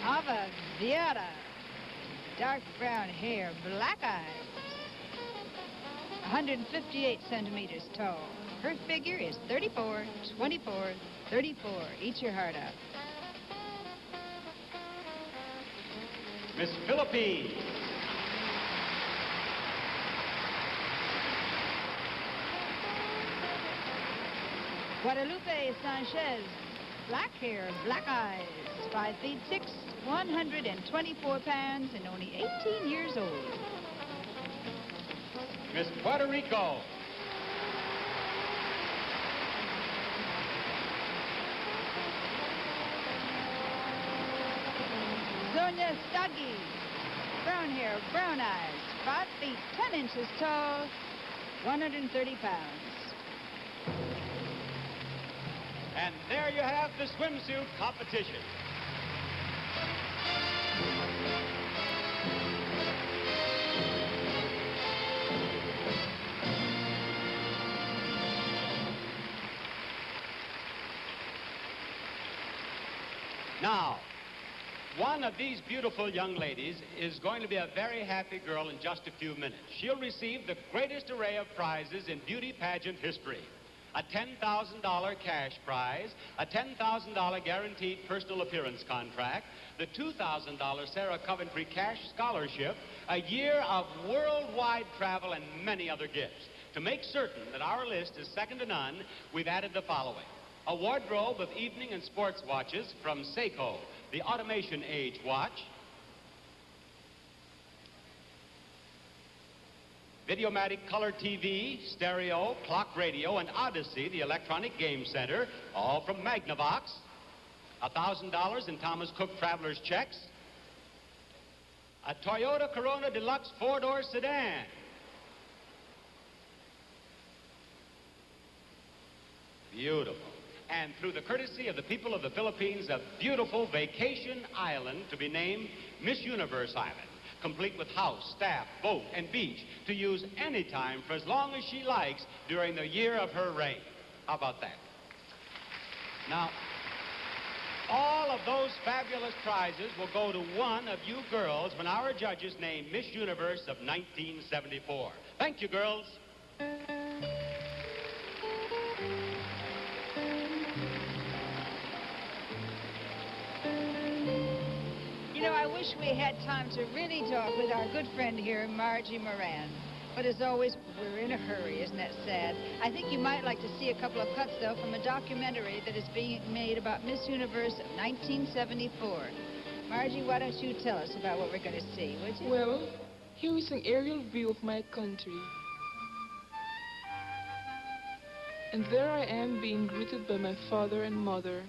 Avaviera. Dark brown hair, black eyes. 158 centimeters tall. Her figure is 34, 24, 34. Eat your heart out. Miss Philippines. Guadalupe Sanchez. Black hair, black eyes. 5 feet 6, 124 pounds, and only 18 years old. Miss Puerto Rico. Sonia Stuggy. Brown hair, brown eyes. 5 feet 10 inches tall, 130 pounds. And there you have the swimsuit competition. Now, one of these beautiful young ladies is going to be a very happy girl in just a few minutes. She'll receive the greatest array of prizes in beauty pageant history. A $10,000 cash prize, a $10,000 guaranteed personal appearance contract, the $2,000 Sarah Coventry Cash Scholarship, a year of worldwide travel, and many other gifts. To make certain that our list is second to none, we've added the following. A wardrobe of evening and sports watches from Seiko, the Automation Age watch, Videomatic Color TV, Stereo, Clock Radio, and Odyssey, the electronic game center, all from Magnavox. $1,000 in Thomas Cook Traveler's checks. A Toyota Corona Deluxe four-door sedan. Beautiful. And through the courtesy of the people of the Philippines, a beautiful vacation island to be named Miss Universe Island, complete with house, staff, boat, and beach to use any time for as long as she likes during the year of her reign. How about that? Now, all of those fabulous prizes will go to one of you girls when our judges name Miss Universe of 1974. Thank you, girls. You know, I wish we had time to really talk with our good friend here, Margie Moran. But as always, we're in a hurry. Isn't that sad? I think you might like to see a couple of cuts, though, from a documentary that is being made about Miss Universe of 1974. Margie, why don't you tell us about what we're going to see, would you? Well, here is an aerial view of my country. And there I am being greeted by my father and mother.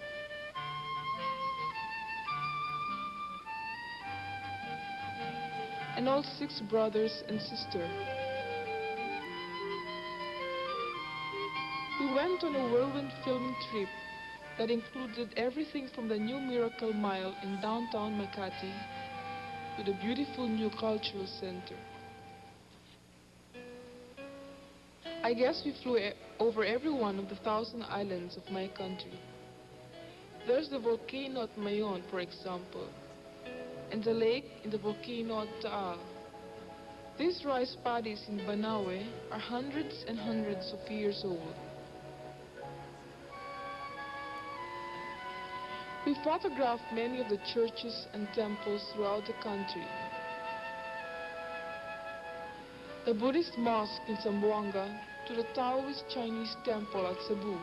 And all 6 brothers and sisters. We went on a whirlwind filming trip that included everything from the new Miracle Mile in downtown Makati to the beautiful new cultural center. I guess we flew over every one of the 1,000 islands of my country. There's the volcano at Mayon, for example, and the lake in the volcano at Taal. These rice paddies in Banawe are hundreds and hundreds of years old. We photographed many of the churches and temples throughout the country. The Buddhist mosque in Zamboanga to the Taoist Chinese temple at Cebu.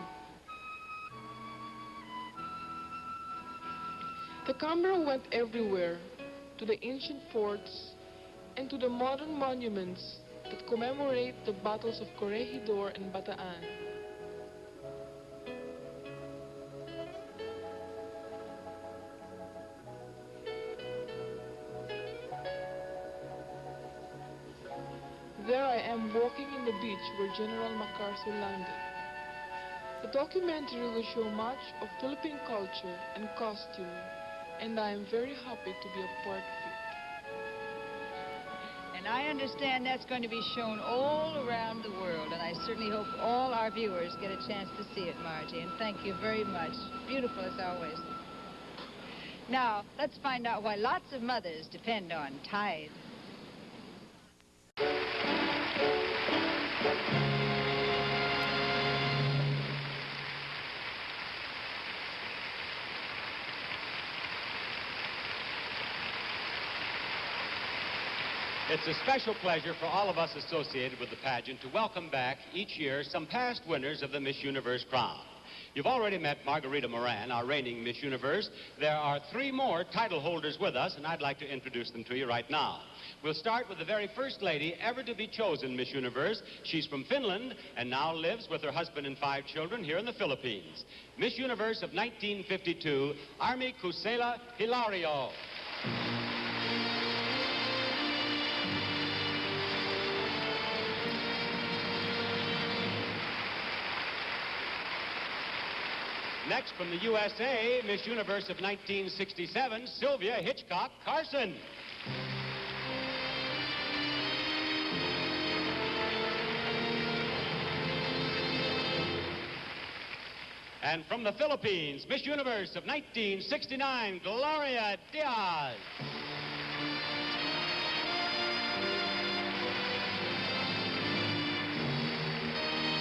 The camera went everywhere, to the ancient forts and to the modern monuments that commemorate the battles of Corregidor and Bataan. There I am walking in the beach where General MacArthur landed. The documentary will show much of Philippine culture and costume, and I am very happy to be a part of it. And I understand that's going to be shown all around the world, and I certainly hope all our viewers get a chance to see it, Margie, and thank you very much. Beautiful as always. Now, let's find out why lots of mothers depend on Tide. It's a special pleasure for all of us associated with the pageant to welcome back each year some past winners of the Miss Universe crown. You've already met Margarita Moran, our reigning Miss Universe. There are 3 more title holders with us, and I'd like to introduce them to you right now. We'll start with the very first lady ever to be chosen Miss Universe. She's from Finland and now lives with her husband and 5 children here in the Philippines. Miss Universe of 1952, Armi Kusela Hilario. Next, from the USA, Miss Universe of 1967, Sylvia Hitchcock Carson. And from the Philippines, Miss Universe of 1969, Gloria Diaz.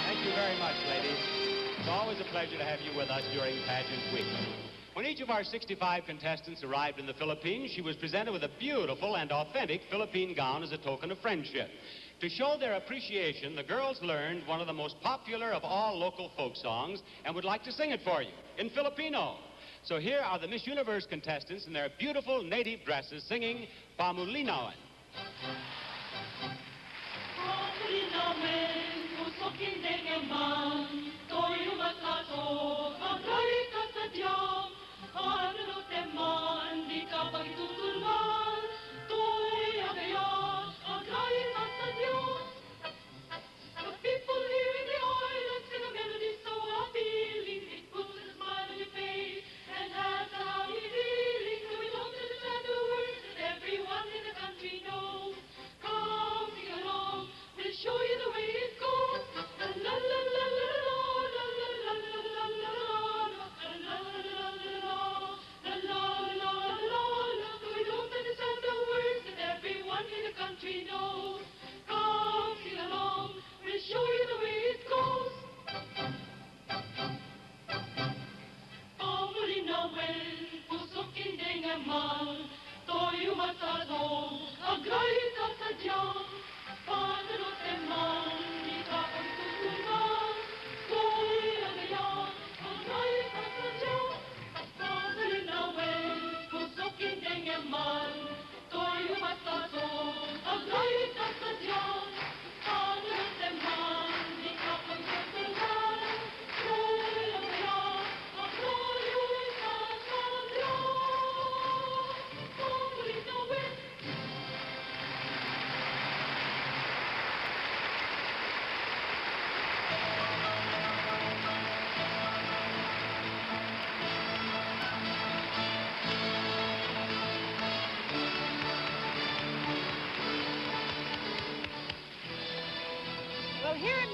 Thank you very much, ladies. It's always a pleasure to have you with us during Pageant Week. When each of our 65 contestants arrived in the Philippines, she was presented with a beautiful and authentic Philippine gown as a token of friendship. To show their appreciation, the girls learned one of the most popular of all local folk songs and would like to sing it for you in Filipino. So here are the Miss Universe contestants in their beautiful native dresses singing Pamulinawan.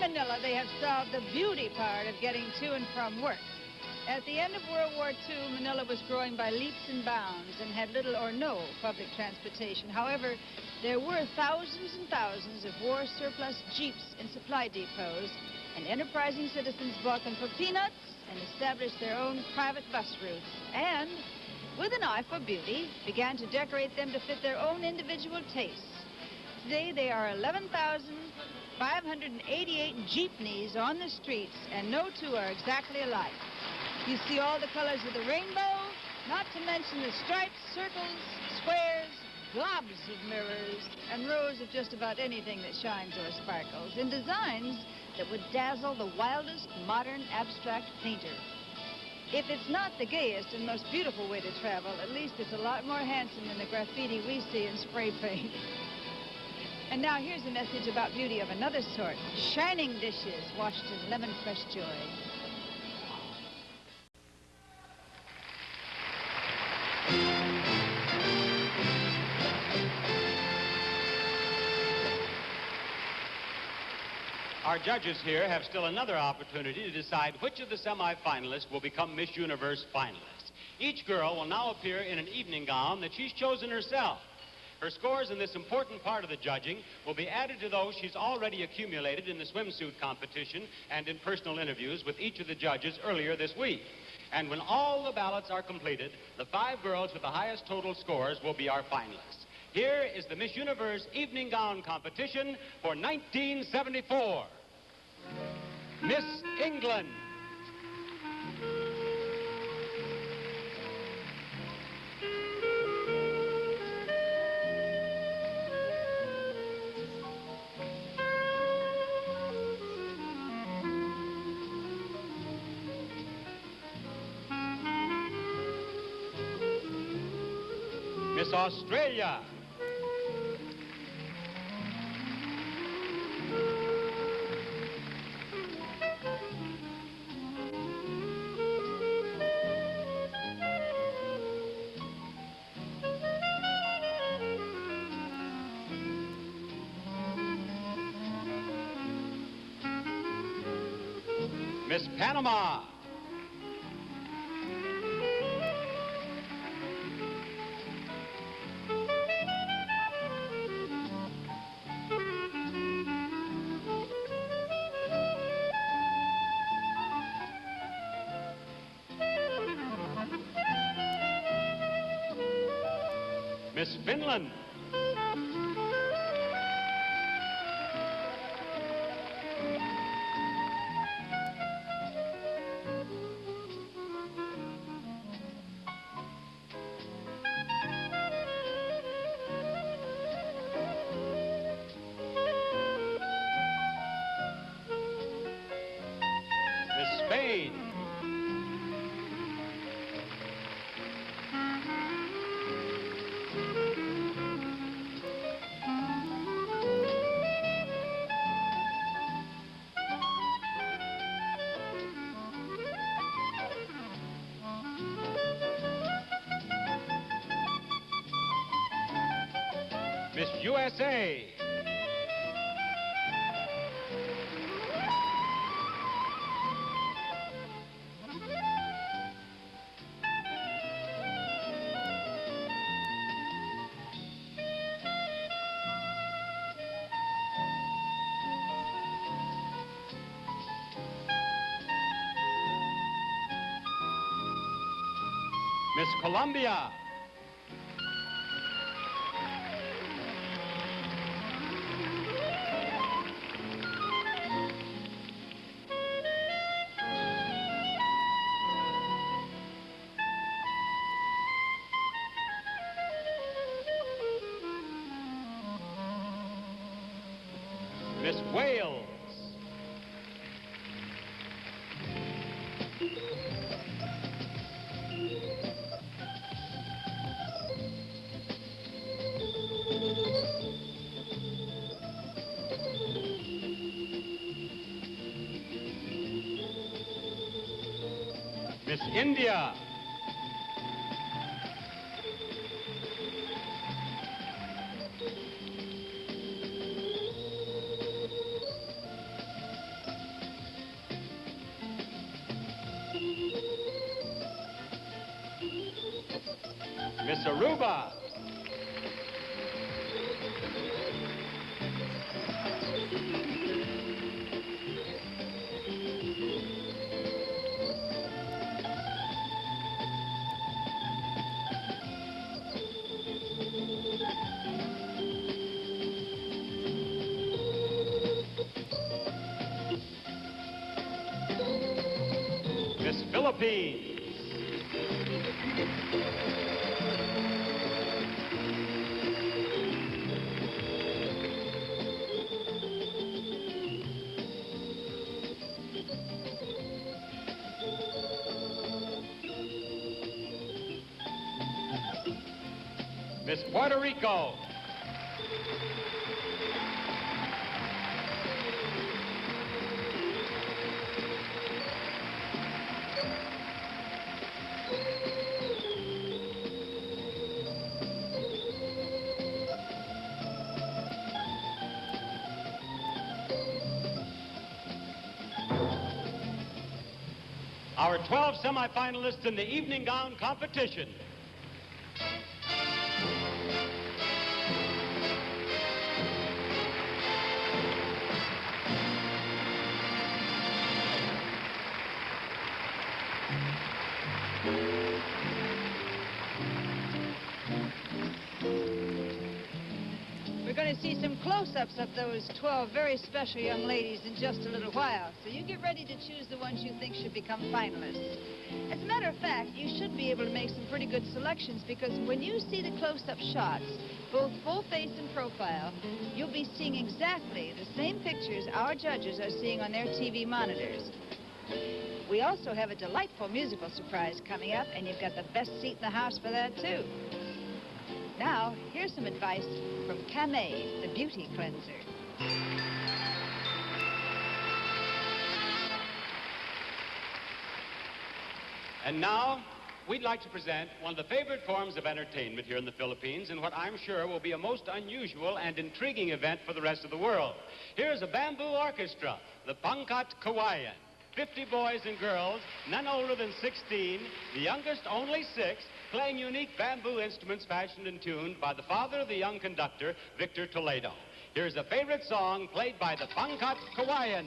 Manila, they have solved the beauty part of getting to and from work. At the end of World War II, Manila was growing by leaps and bounds and had little or no public transportation. However, there were thousands and thousands of war surplus jeeps in supply depots, and enterprising citizens bought them for peanuts and established their own private bus routes. And, with an eye for beauty, began to decorate them to fit their own individual tastes. Today, they are 11,588 jeepneys on the streets, and no two are exactly alike. You see all the colors of the rainbow, not to mention the stripes, circles, squares, globs of mirrors, and rows of just about anything that shines or sparkles, in designs that would dazzle the wildest modern abstract painter. If it's not the gayest and most beautiful way to travel, at least it's a lot more handsome than the graffiti we see in spray paint. And now here's a message about beauty of another sort. Shining dishes washed in lemon fresh joy. Our judges here have still another opportunity to decide which of the semifinalists will become Miss Universe finalists. Each girl will now appear in an evening gown that she's chosen herself. Her scores in this important part of the judging will be added to those she's already accumulated in the swimsuit competition and in personal interviews with each of the judges earlier this week. And when all the ballots are completed, the 5 girls with the highest total scores will be our finalists. Here is the Miss Universe Evening Gown Competition for 1974. Miss England. Miss Australia. Miss Panama. Miss Finland. Miss Spain. Miss USA. Miss Colombia. Miss Wales. Miss India. Miss Aruba. Miss Philippines. Miss Puerto Rico. our 12 semifinalists in the evening gown competition. We're going to see some close-ups of those 12 very special young ladies in just a little while. So you get ready to choose the ones you think should become finalists. As a matter of fact, you should be able to make some pretty good selections because when you see the close-up shots, both full face and profile, you'll be seeing exactly the same pictures our judges are seeing on their TV monitors. We also have a delightful musical surprise coming up, and you've got the best seat in the house for that, too. Now, here's some advice from Camay, the beauty cleanser. And now, we'd like to present one of the favorite forms of entertainment here in the Philippines in what I'm sure will be a most unusual and intriguing event for the rest of the world. Here's a bamboo orchestra, the Pangkat Kawayan. 50 boys and girls, none older than 16, the youngest only 6, playing unique bamboo instruments fashioned and tuned by the father of the young conductor, Victor Toledo. Here's a favorite song played by the Pangkat Kawayan.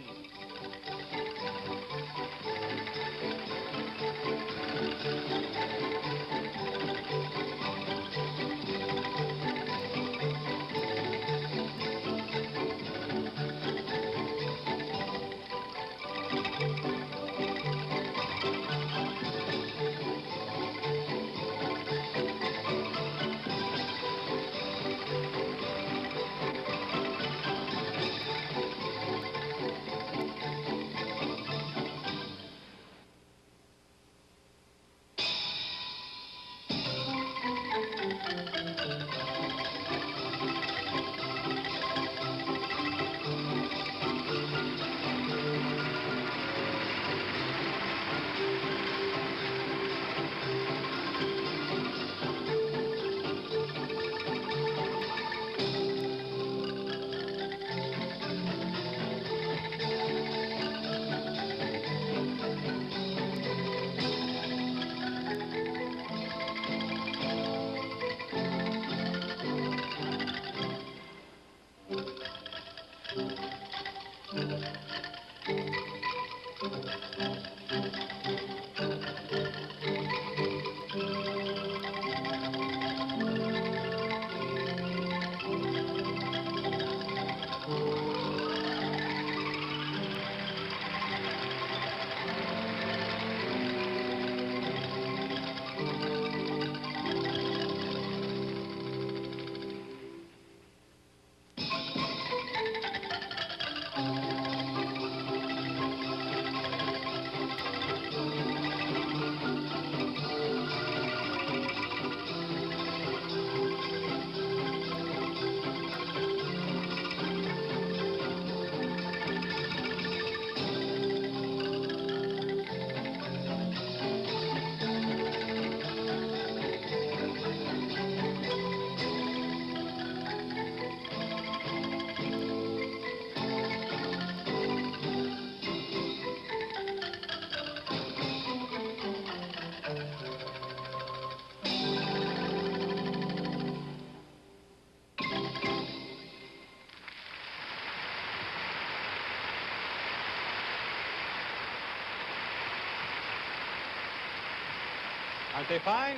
Aren't they fine?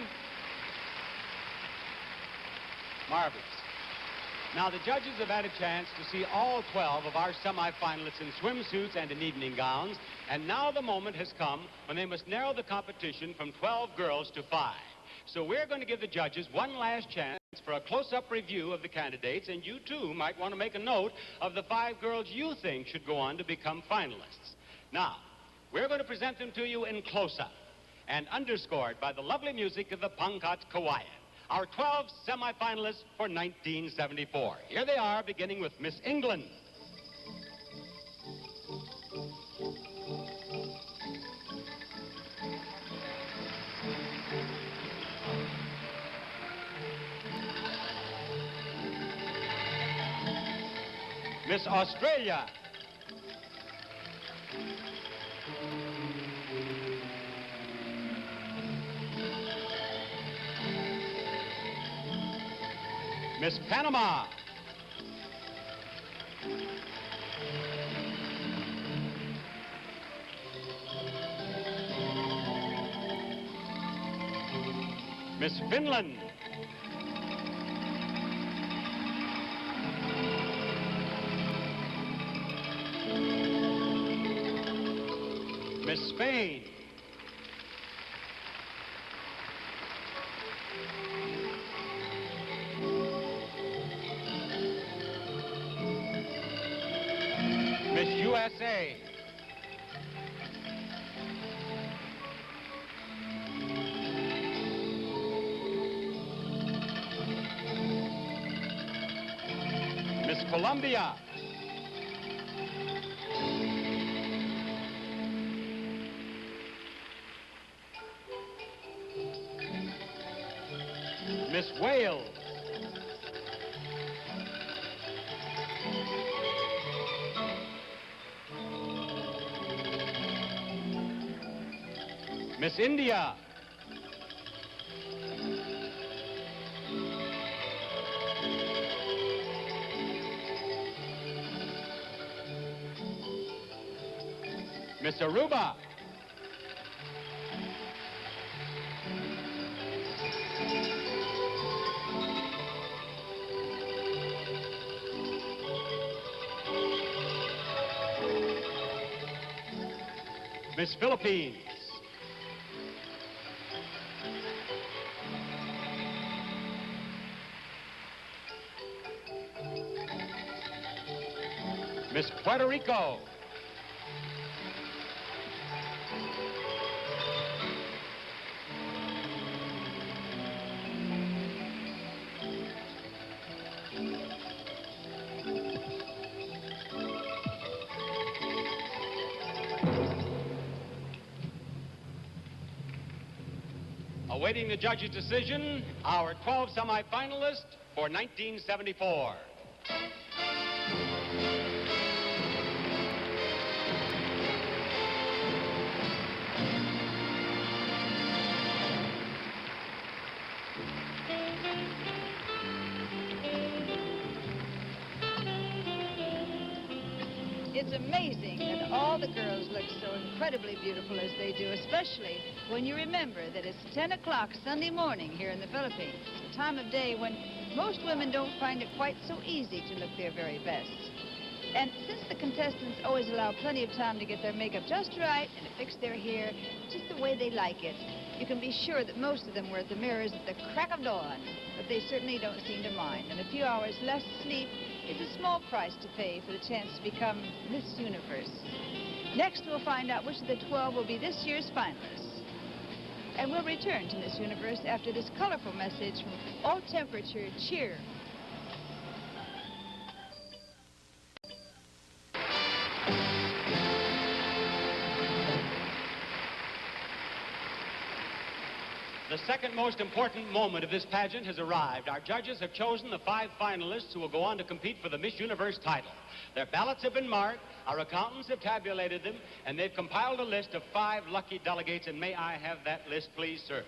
Marvelous. Now, the judges have had a chance to see all 12 of our semifinalists in swimsuits and in evening gowns, and now the moment has come when they must narrow the competition from 12 girls to 5. So we're going to give the judges one last chance for a close-up review of the candidates, and you, too, might want to make a note of the 5 girls you think should go on to become finalists. Now, we're going to present them to you in close-up and underscored by the lovely music of the Pangkat Kawayan, our 12 semifinalists for 1974. Here they are, beginning with Miss England. Miss Australia. Miss Panama. Miss Finland. Miss Spain. Miss USA. Miss Colombia. Miss Wales. Miss India. Miss Aruba. Miss Philippines. Miss Puerto Rico. Awaiting the judge's decision, our 12 semifinalists for 1974. It's amazing that all the girls look so incredibly beautiful as they do, especially when you remember that it's 10 o'clock Sunday morning here in the Philippines, a time of day when most women don't find it quite so easy to look their very best. And since the contestants always allow plenty of time to get their makeup just right and to fix their hair just the way they like it, you can be sure that most of them were at the mirrors at the crack of dawn, but they certainly don't seem to mind. And a few hours less sleep is a small price to pay for the chance to become Miss Universe. Next, we'll find out which of the 12 will be this year's finalists. And we'll return to Miss Universe after this colorful message from All Temperature Cheer. The second most important moment of this pageant has arrived. Our judges have chosen the 5 finalists who will go on to compete for the Miss Universe title. Their ballots have been marked, our accountants have tabulated them, and they've compiled a list of 5 lucky delegates, and may I have that list, please, sir?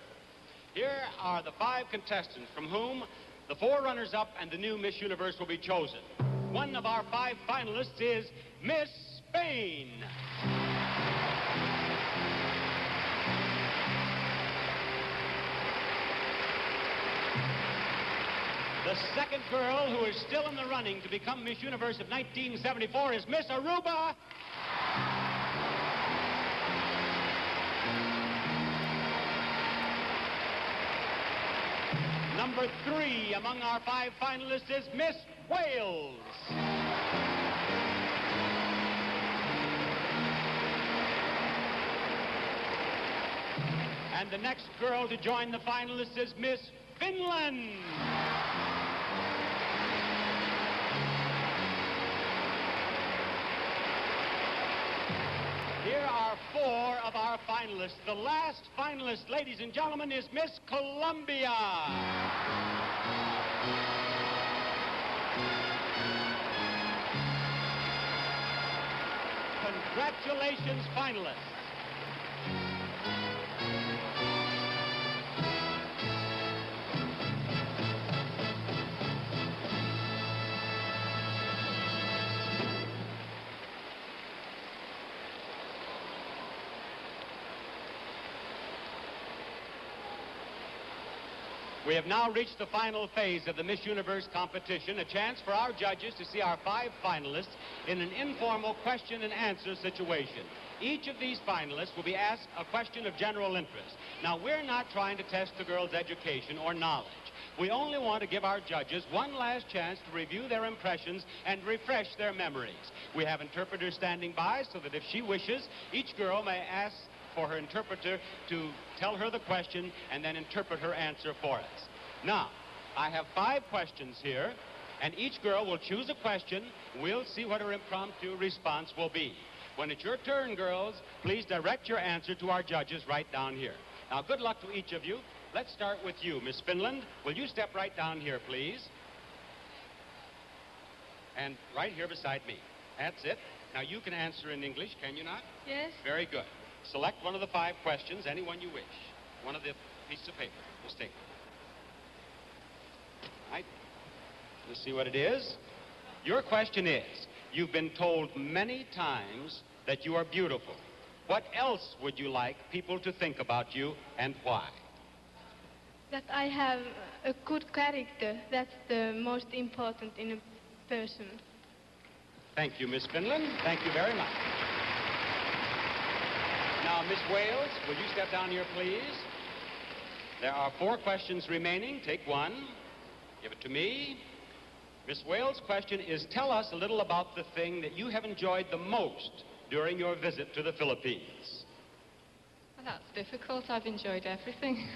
Here are the 5 contestants from whom the 4 runners-up and the new Miss Universe will be chosen. One of our 5 finalists is Miss Spain. The second girl who is still in the running to become Miss Universe of 1974 is Miss Aruba. Number 3 among our 5 finalists is Miss Wales. And the next girl to join the finalists is Miss Finland. Here are 4 of our finalists. The last finalist, ladies and gentlemen, is Miss Colombia. Congratulations, finalists. We have now reached the final phase of the Miss Universe competition, a chance for our judges to see our 5 finalists in an informal question and answer situation. Each of these finalists will be asked a question of general interest. Now, we're not trying to test the girls' education or knowledge. We only want to give our judges one last chance to review their impressions and refresh their memories. We have interpreters standing by so that if she wishes, each girl may ask for her interpreter to tell her the question and then interpret her answer for us. Now, I have 5 questions here, and each girl will choose a question. We'll see what her impromptu response will be. When it's your turn, girls, please direct your answer to our judges right down here. Now, good luck to each of you. Let's start with you, Miss Finland. Will you step right down here, please? And right here beside me. That's it. Now, you can answer in English, can you not? Yes. Very good. Select one of the 5 questions, any one you wish. One of the pieces of paper. Just take it. All right. Let's see what it is. Your question is, you've been told many times that you are beautiful. What else would you like people to think about you, and why? That I have a good character. That's the most important in a person. Thank you, Miss Finland. Thank you very much. Now, Miss Wales, will you step down here, please? There are 4 questions remaining. Take one. Give it to me. Miss Wales' question is, tell us a little about the thing that you have enjoyed the most during your visit to the Philippines. Well, that's difficult. I've enjoyed everything.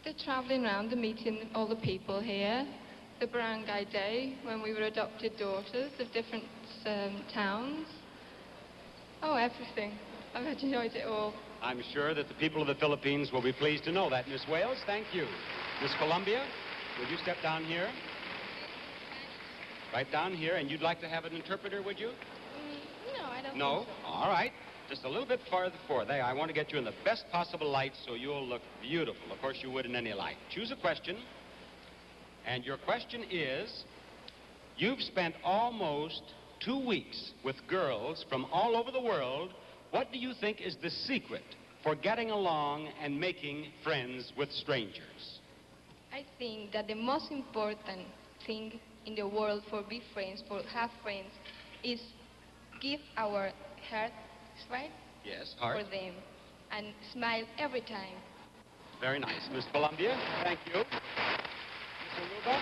The traveling around, the meeting all the people here, the barangay day when we were adopted daughters of different towns. Oh, everything. I've enjoyed it all. I'm sure that the people of the Philippines will be pleased to know that. Miss Wales, thank you. Miss Columbia, would you step down here? Right down here, and you'd like to have an interpreter, would you? No, I don't No? think so. All right. Just a little bit farther forward. There, I want to get you in the best possible light so you'll look beautiful. Of course, you would in any light. Choose a question. And your question is, you've spent almost 2 weeks with girls from all over the world. What do you think is the secret for getting along and making friends with strangers? I think that the most important thing in the world for be friends, for have friends, is give our heart, right? Yes, heart. For them, and smile every time. Very nice. Miss Columbia, thank you. Miss Aruba?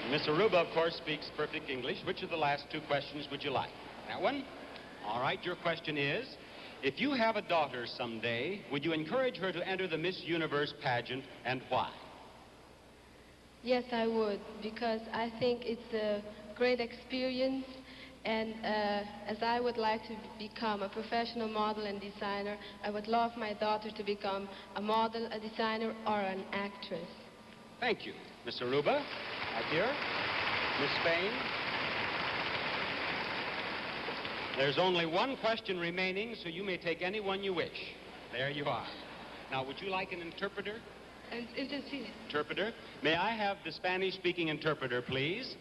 Miss Aruba, of course, speaks perfect English. Which of the last 2 questions would you like? That one? All right, your question is, if you have a daughter someday, would you encourage her to enter the Miss Universe pageant, and why? Yes, I would, because I think it's a great experience, and as I would like to become a professional model and designer, I would love my daughter to become a model, a designer, or an actress. Thank you. Miss Aruba, right here. Miss Spain. There's only 1 question remaining, so you may take any one you wish. There you are. Now, would you like an interpreter? Interpreter. May I have the Spanish-speaking interpreter, please?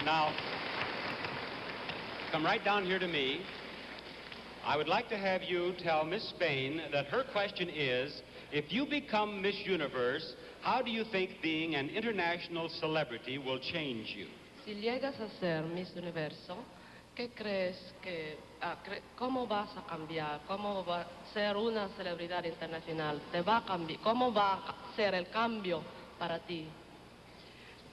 Now, come right down here to me. I would like to have you tell Miss Spain that her question is, if you become Miss Universe, how do you think being an international celebrity will change you? Si llegas a ser Miss Universo, ¿qué crees que, cómo vas a cambiar? ¿Cómo va a ser una celebridad internacional? ¿Te va a cambiar? ¿Cómo va a ser el cambio para ti?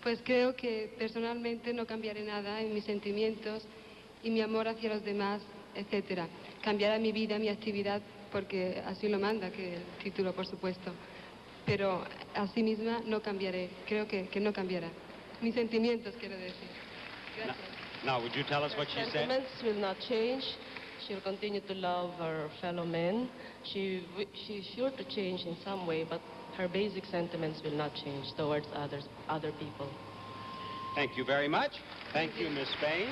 Pues creo que personalmente no cambiaré nada en mis sentimientos y mi amor hacia los demás, etcétera. Cambiará mi vida, mi actividad, porque así lo manda, que el título, por supuesto. Pero a sí misma no cambiaré, creo que no cambiará. Mis sentimientos, quiero decir. Gracias. Now, would you tell us what she said? Sentiments will not change. She'll continue to love her fellow men. She's sure to change in some way, but her basic sentiments will not change towards other people. Thank you very much. Thank you, Miss Spain.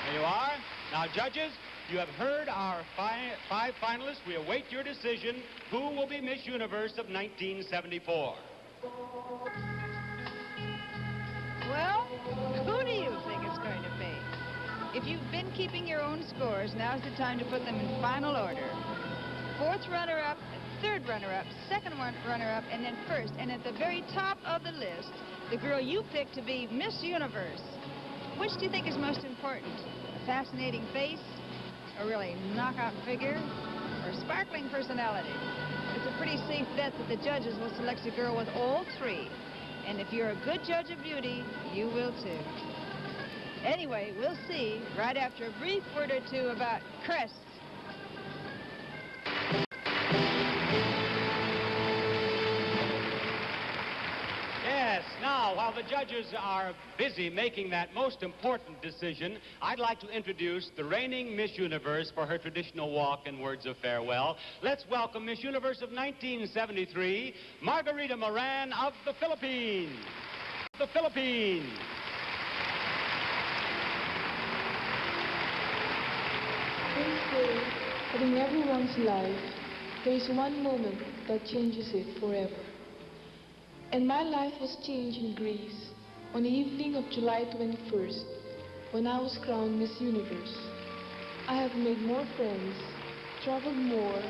There you are. Now, judges, you have heard our 5 finalists. We await your decision. Who will be Miss Universe of 1974? Well, who do you think it's going to be? If you've been keeping your own scores, now's the time to put them in final order. Fourth runner-up, third runner-up, second runner-up, and then first. And at the very top of the list, the girl you picked to be Miss Universe. Which do you think is most important? A fascinating face, a really knockout figure, or sparkling personality? It's a pretty safe bet that the judges will select a girl with all three. And if you're a good judge of beauty, you will too. Anyway, we'll see right after a brief word or two about crests. Yes, now, while the judges are busy making that most important decision, I'd like to introduce the reigning Miss Universe for her traditional walk and words of farewell. Let's welcome Miss Universe of 1973, Margarita Moran of the Philippines. The Philippines. They say that in everyone's life, there is one moment that changes it forever. And my life was changed in Greece on the evening of July 21st, when I was crowned Miss Universe. I have made more friends, traveled more,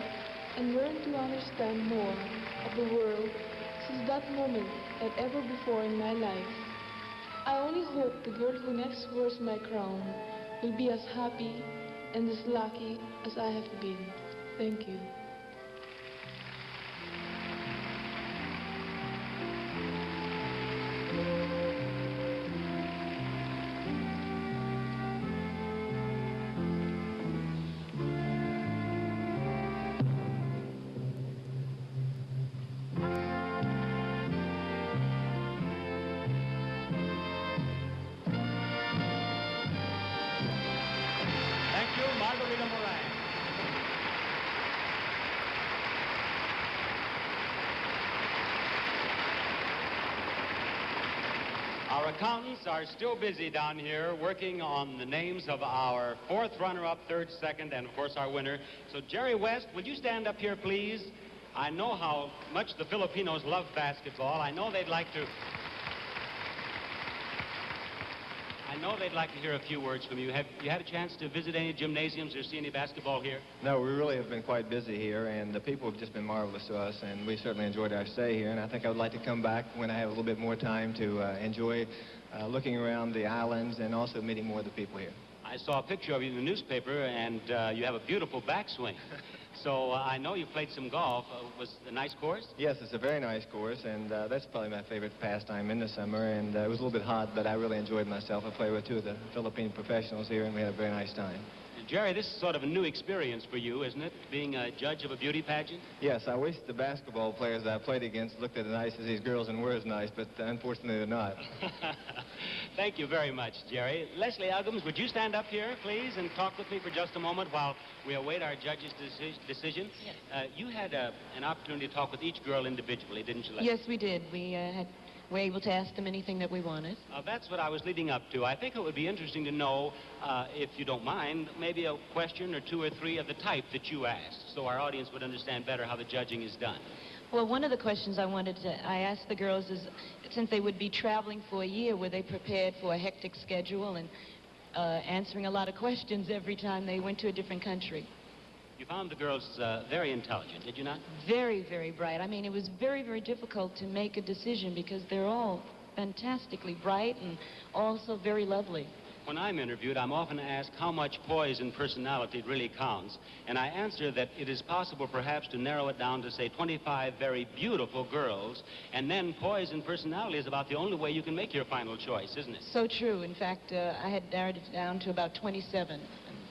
and learned to understand more of the world since that moment than ever before in my life. I only hope the girl who next wears my crown will be as happy and as lucky as I have been. Thank you. Thank you, Margarita Moran. Our accountants are still busy down here working on the names of our fourth runner-up, third, second, and of course our winner. So Jerry West, would you stand up here, please? I know how much the Filipinos love basketball. I know they'd like to hear a few words from you. Have you had a chance to visit any gymnasiums or see any basketball here? No, we really have been quite busy here, and the people have just been marvelous to us, and we certainly enjoyed our stay here, and I think I would like to come back when I have a little bit more time to enjoy looking around the islands and also meeting more of the people here. I saw a picture of you in the newspaper, and you have a beautiful backswing. So I know you played some golf. Was it a nice course? Yes, it's a very nice course, and that's probably my favorite pastime in the summer, and it was a little bit hot, but I really enjoyed myself. I played with two of the Philippine professionals here, and we had a very nice time. Jerry, this is sort of a new experience for you, isn't it, being a judge of a beauty pageant? Yes, I wish the basketball players that I played against looked as nice as these girls and were as nice, but unfortunately they're not. Thank you very much, Jerry. Leslie Uggams, would you stand up here, please, and talk with me for just a moment while we await our judge's decision? Yes. You had an opportunity to talk with each girl individually, didn't you, Leslie? Yes, we did. We were able to ask them anything that we wanted. That's what I was leading up to. I think it would be interesting to know, if you don't mind, maybe a question or two or three of the type that you asked, so our audience would understand better how the judging is done. Well, one of the questions I asked the girls is, since they would be traveling for a year, were they prepared for a hectic schedule and answering a lot of questions every time they went to a different country? You found the girls very intelligent, did you not? Very, very bright. I mean, it was very, very difficult to make a decision because they're all fantastically bright and also very lovely. When I'm interviewed, I'm often asked how much poise and personality really counts, and I answer that it is possible perhaps to narrow it down to, say, 25 very beautiful girls, and then poise and personality is about the only way you can make your final choice, isn't it? So true. In fact, I had narrowed it down to about 27.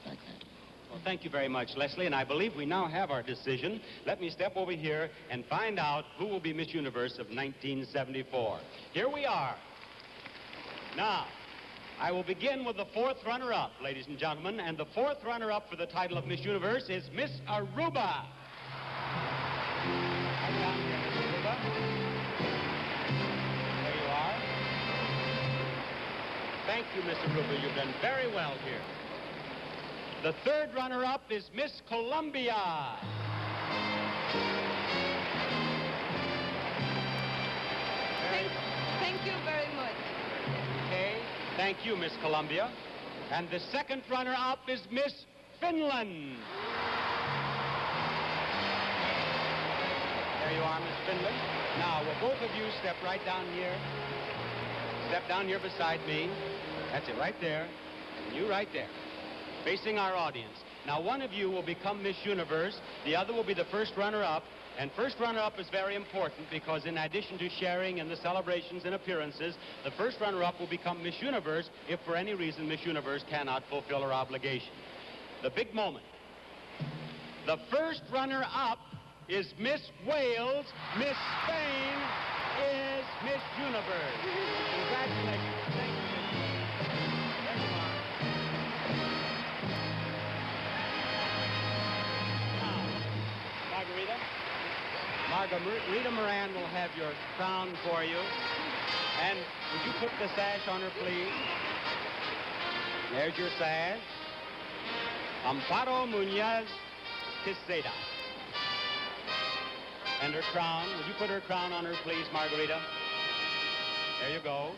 Like that. Well, thank you very much, Leslie, and I believe we now have our decision. Let me step over here and find out who will be Miss Universe of 1974. Here we are. Now, I will begin with the fourth runner-up, ladies and gentlemen, and the fourth runner-up for the title of Miss Universe is Miss Aruba. Right down here, Miss Aruba. There you are. Thank you, Miss Aruba. You've done very well here. The third runner-up is Miss Columbia. Thank you very much. Okay. Thank you, Miss Columbia. And the second runner-up is Miss Finland. There you are, Miss Finland. Now, will both of you step right down here? Step down here beside me. That's it, right there. And you right there, facing our audience. Now, one of you will become Miss Universe. The other will be the first runner-up. And first runner-up is very important because in addition to sharing in the celebrations and appearances, the first runner-up will become Miss Universe if for any reason Miss Universe cannot fulfill her obligation. The big moment. The first runner-up is Miss Wales. Miss Spain is Miss Universe. Congratulations. Thank you, Miss Wales. There you are. Now, Margarita. Margarita Moran will have your crown for you. And would you put the sash on her, please? There's your sash. Amparo Muñoz Quesada. And her crown. Would you put her crown on her, please, Margarita? There you go.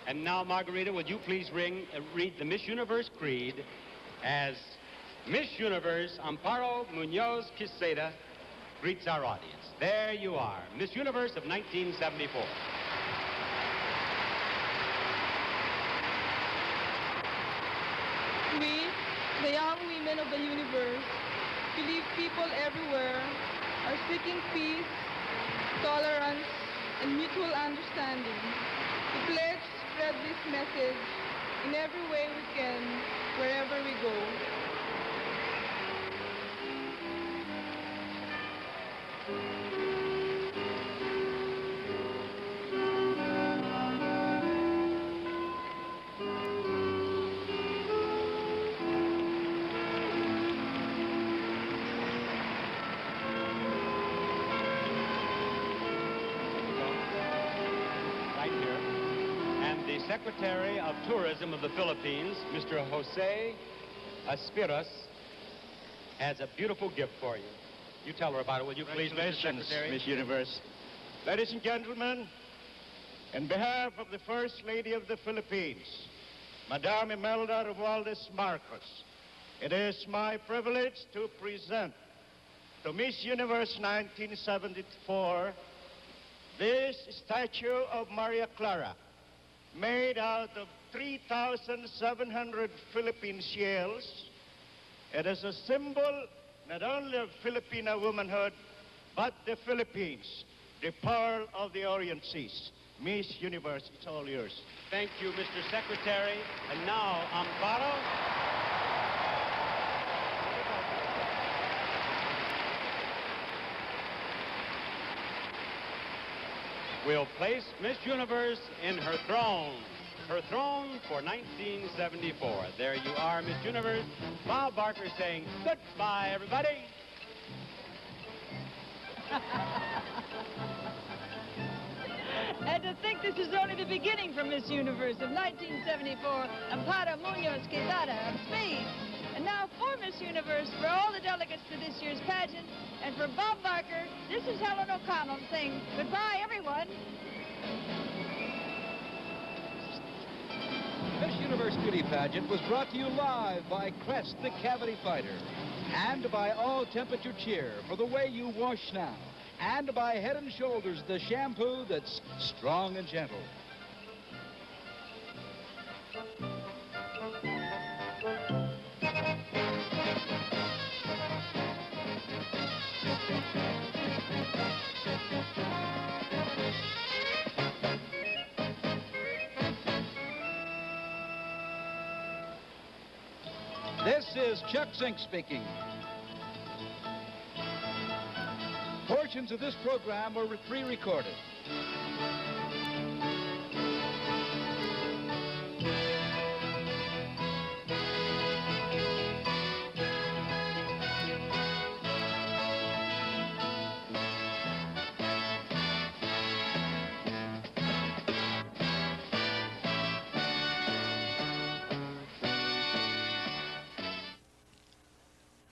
And now, Margarita, would you please read the Miss Universe Creed as Miss Universe Amparo Muñoz Quesada greets our audience. There you are, Miss Universe of 1974. We, the young women of the universe, believe people everywhere are seeking peace, tolerance, and mutual understanding. We pledge to spread this message in every way we can, wherever we go. Secretary of Tourism of the Philippines, Mr. Jose Aspiras, has a beautiful gift for you. You tell her about it, will you please, Mr. Secretary? Miss Universe. Ladies and gentlemen, on behalf of the First Lady of the Philippines, Madame Imelda Romualdez Marcos, it is my privilege to present to Miss Universe 1974 this statue of Maria Clara, made out of 3,700 Philippine shells. It is a symbol not only of Filipino womanhood, but the Philippines, the pearl of the Orient Seas. Miss Universe, it's all yours. Thank you, Mr. Secretary. And now, Amparo. We'll place Miss Universe in her throne for 1974. There you are, Miss Universe. Bob Barker saying goodbye, everybody. And to think this is only the beginning for Miss Universe of 1974, Amparo Muñoz Quesada of Spain. And now for Miss Universe, for all the delegates to this year's pageant, and for Bob Barker, this is Helen O'Connell saying goodbye, everyone. Miss Universe Beauty Pageant was brought to you live by Crest, the Cavity Fighter, and by All Temperature Cheer for the way you wash now, and by Head & Shoulders, the shampoo that's strong and gentle. This is Chuck Zink speaking. Portions of this program were pre-recorded.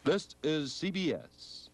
This is CBS.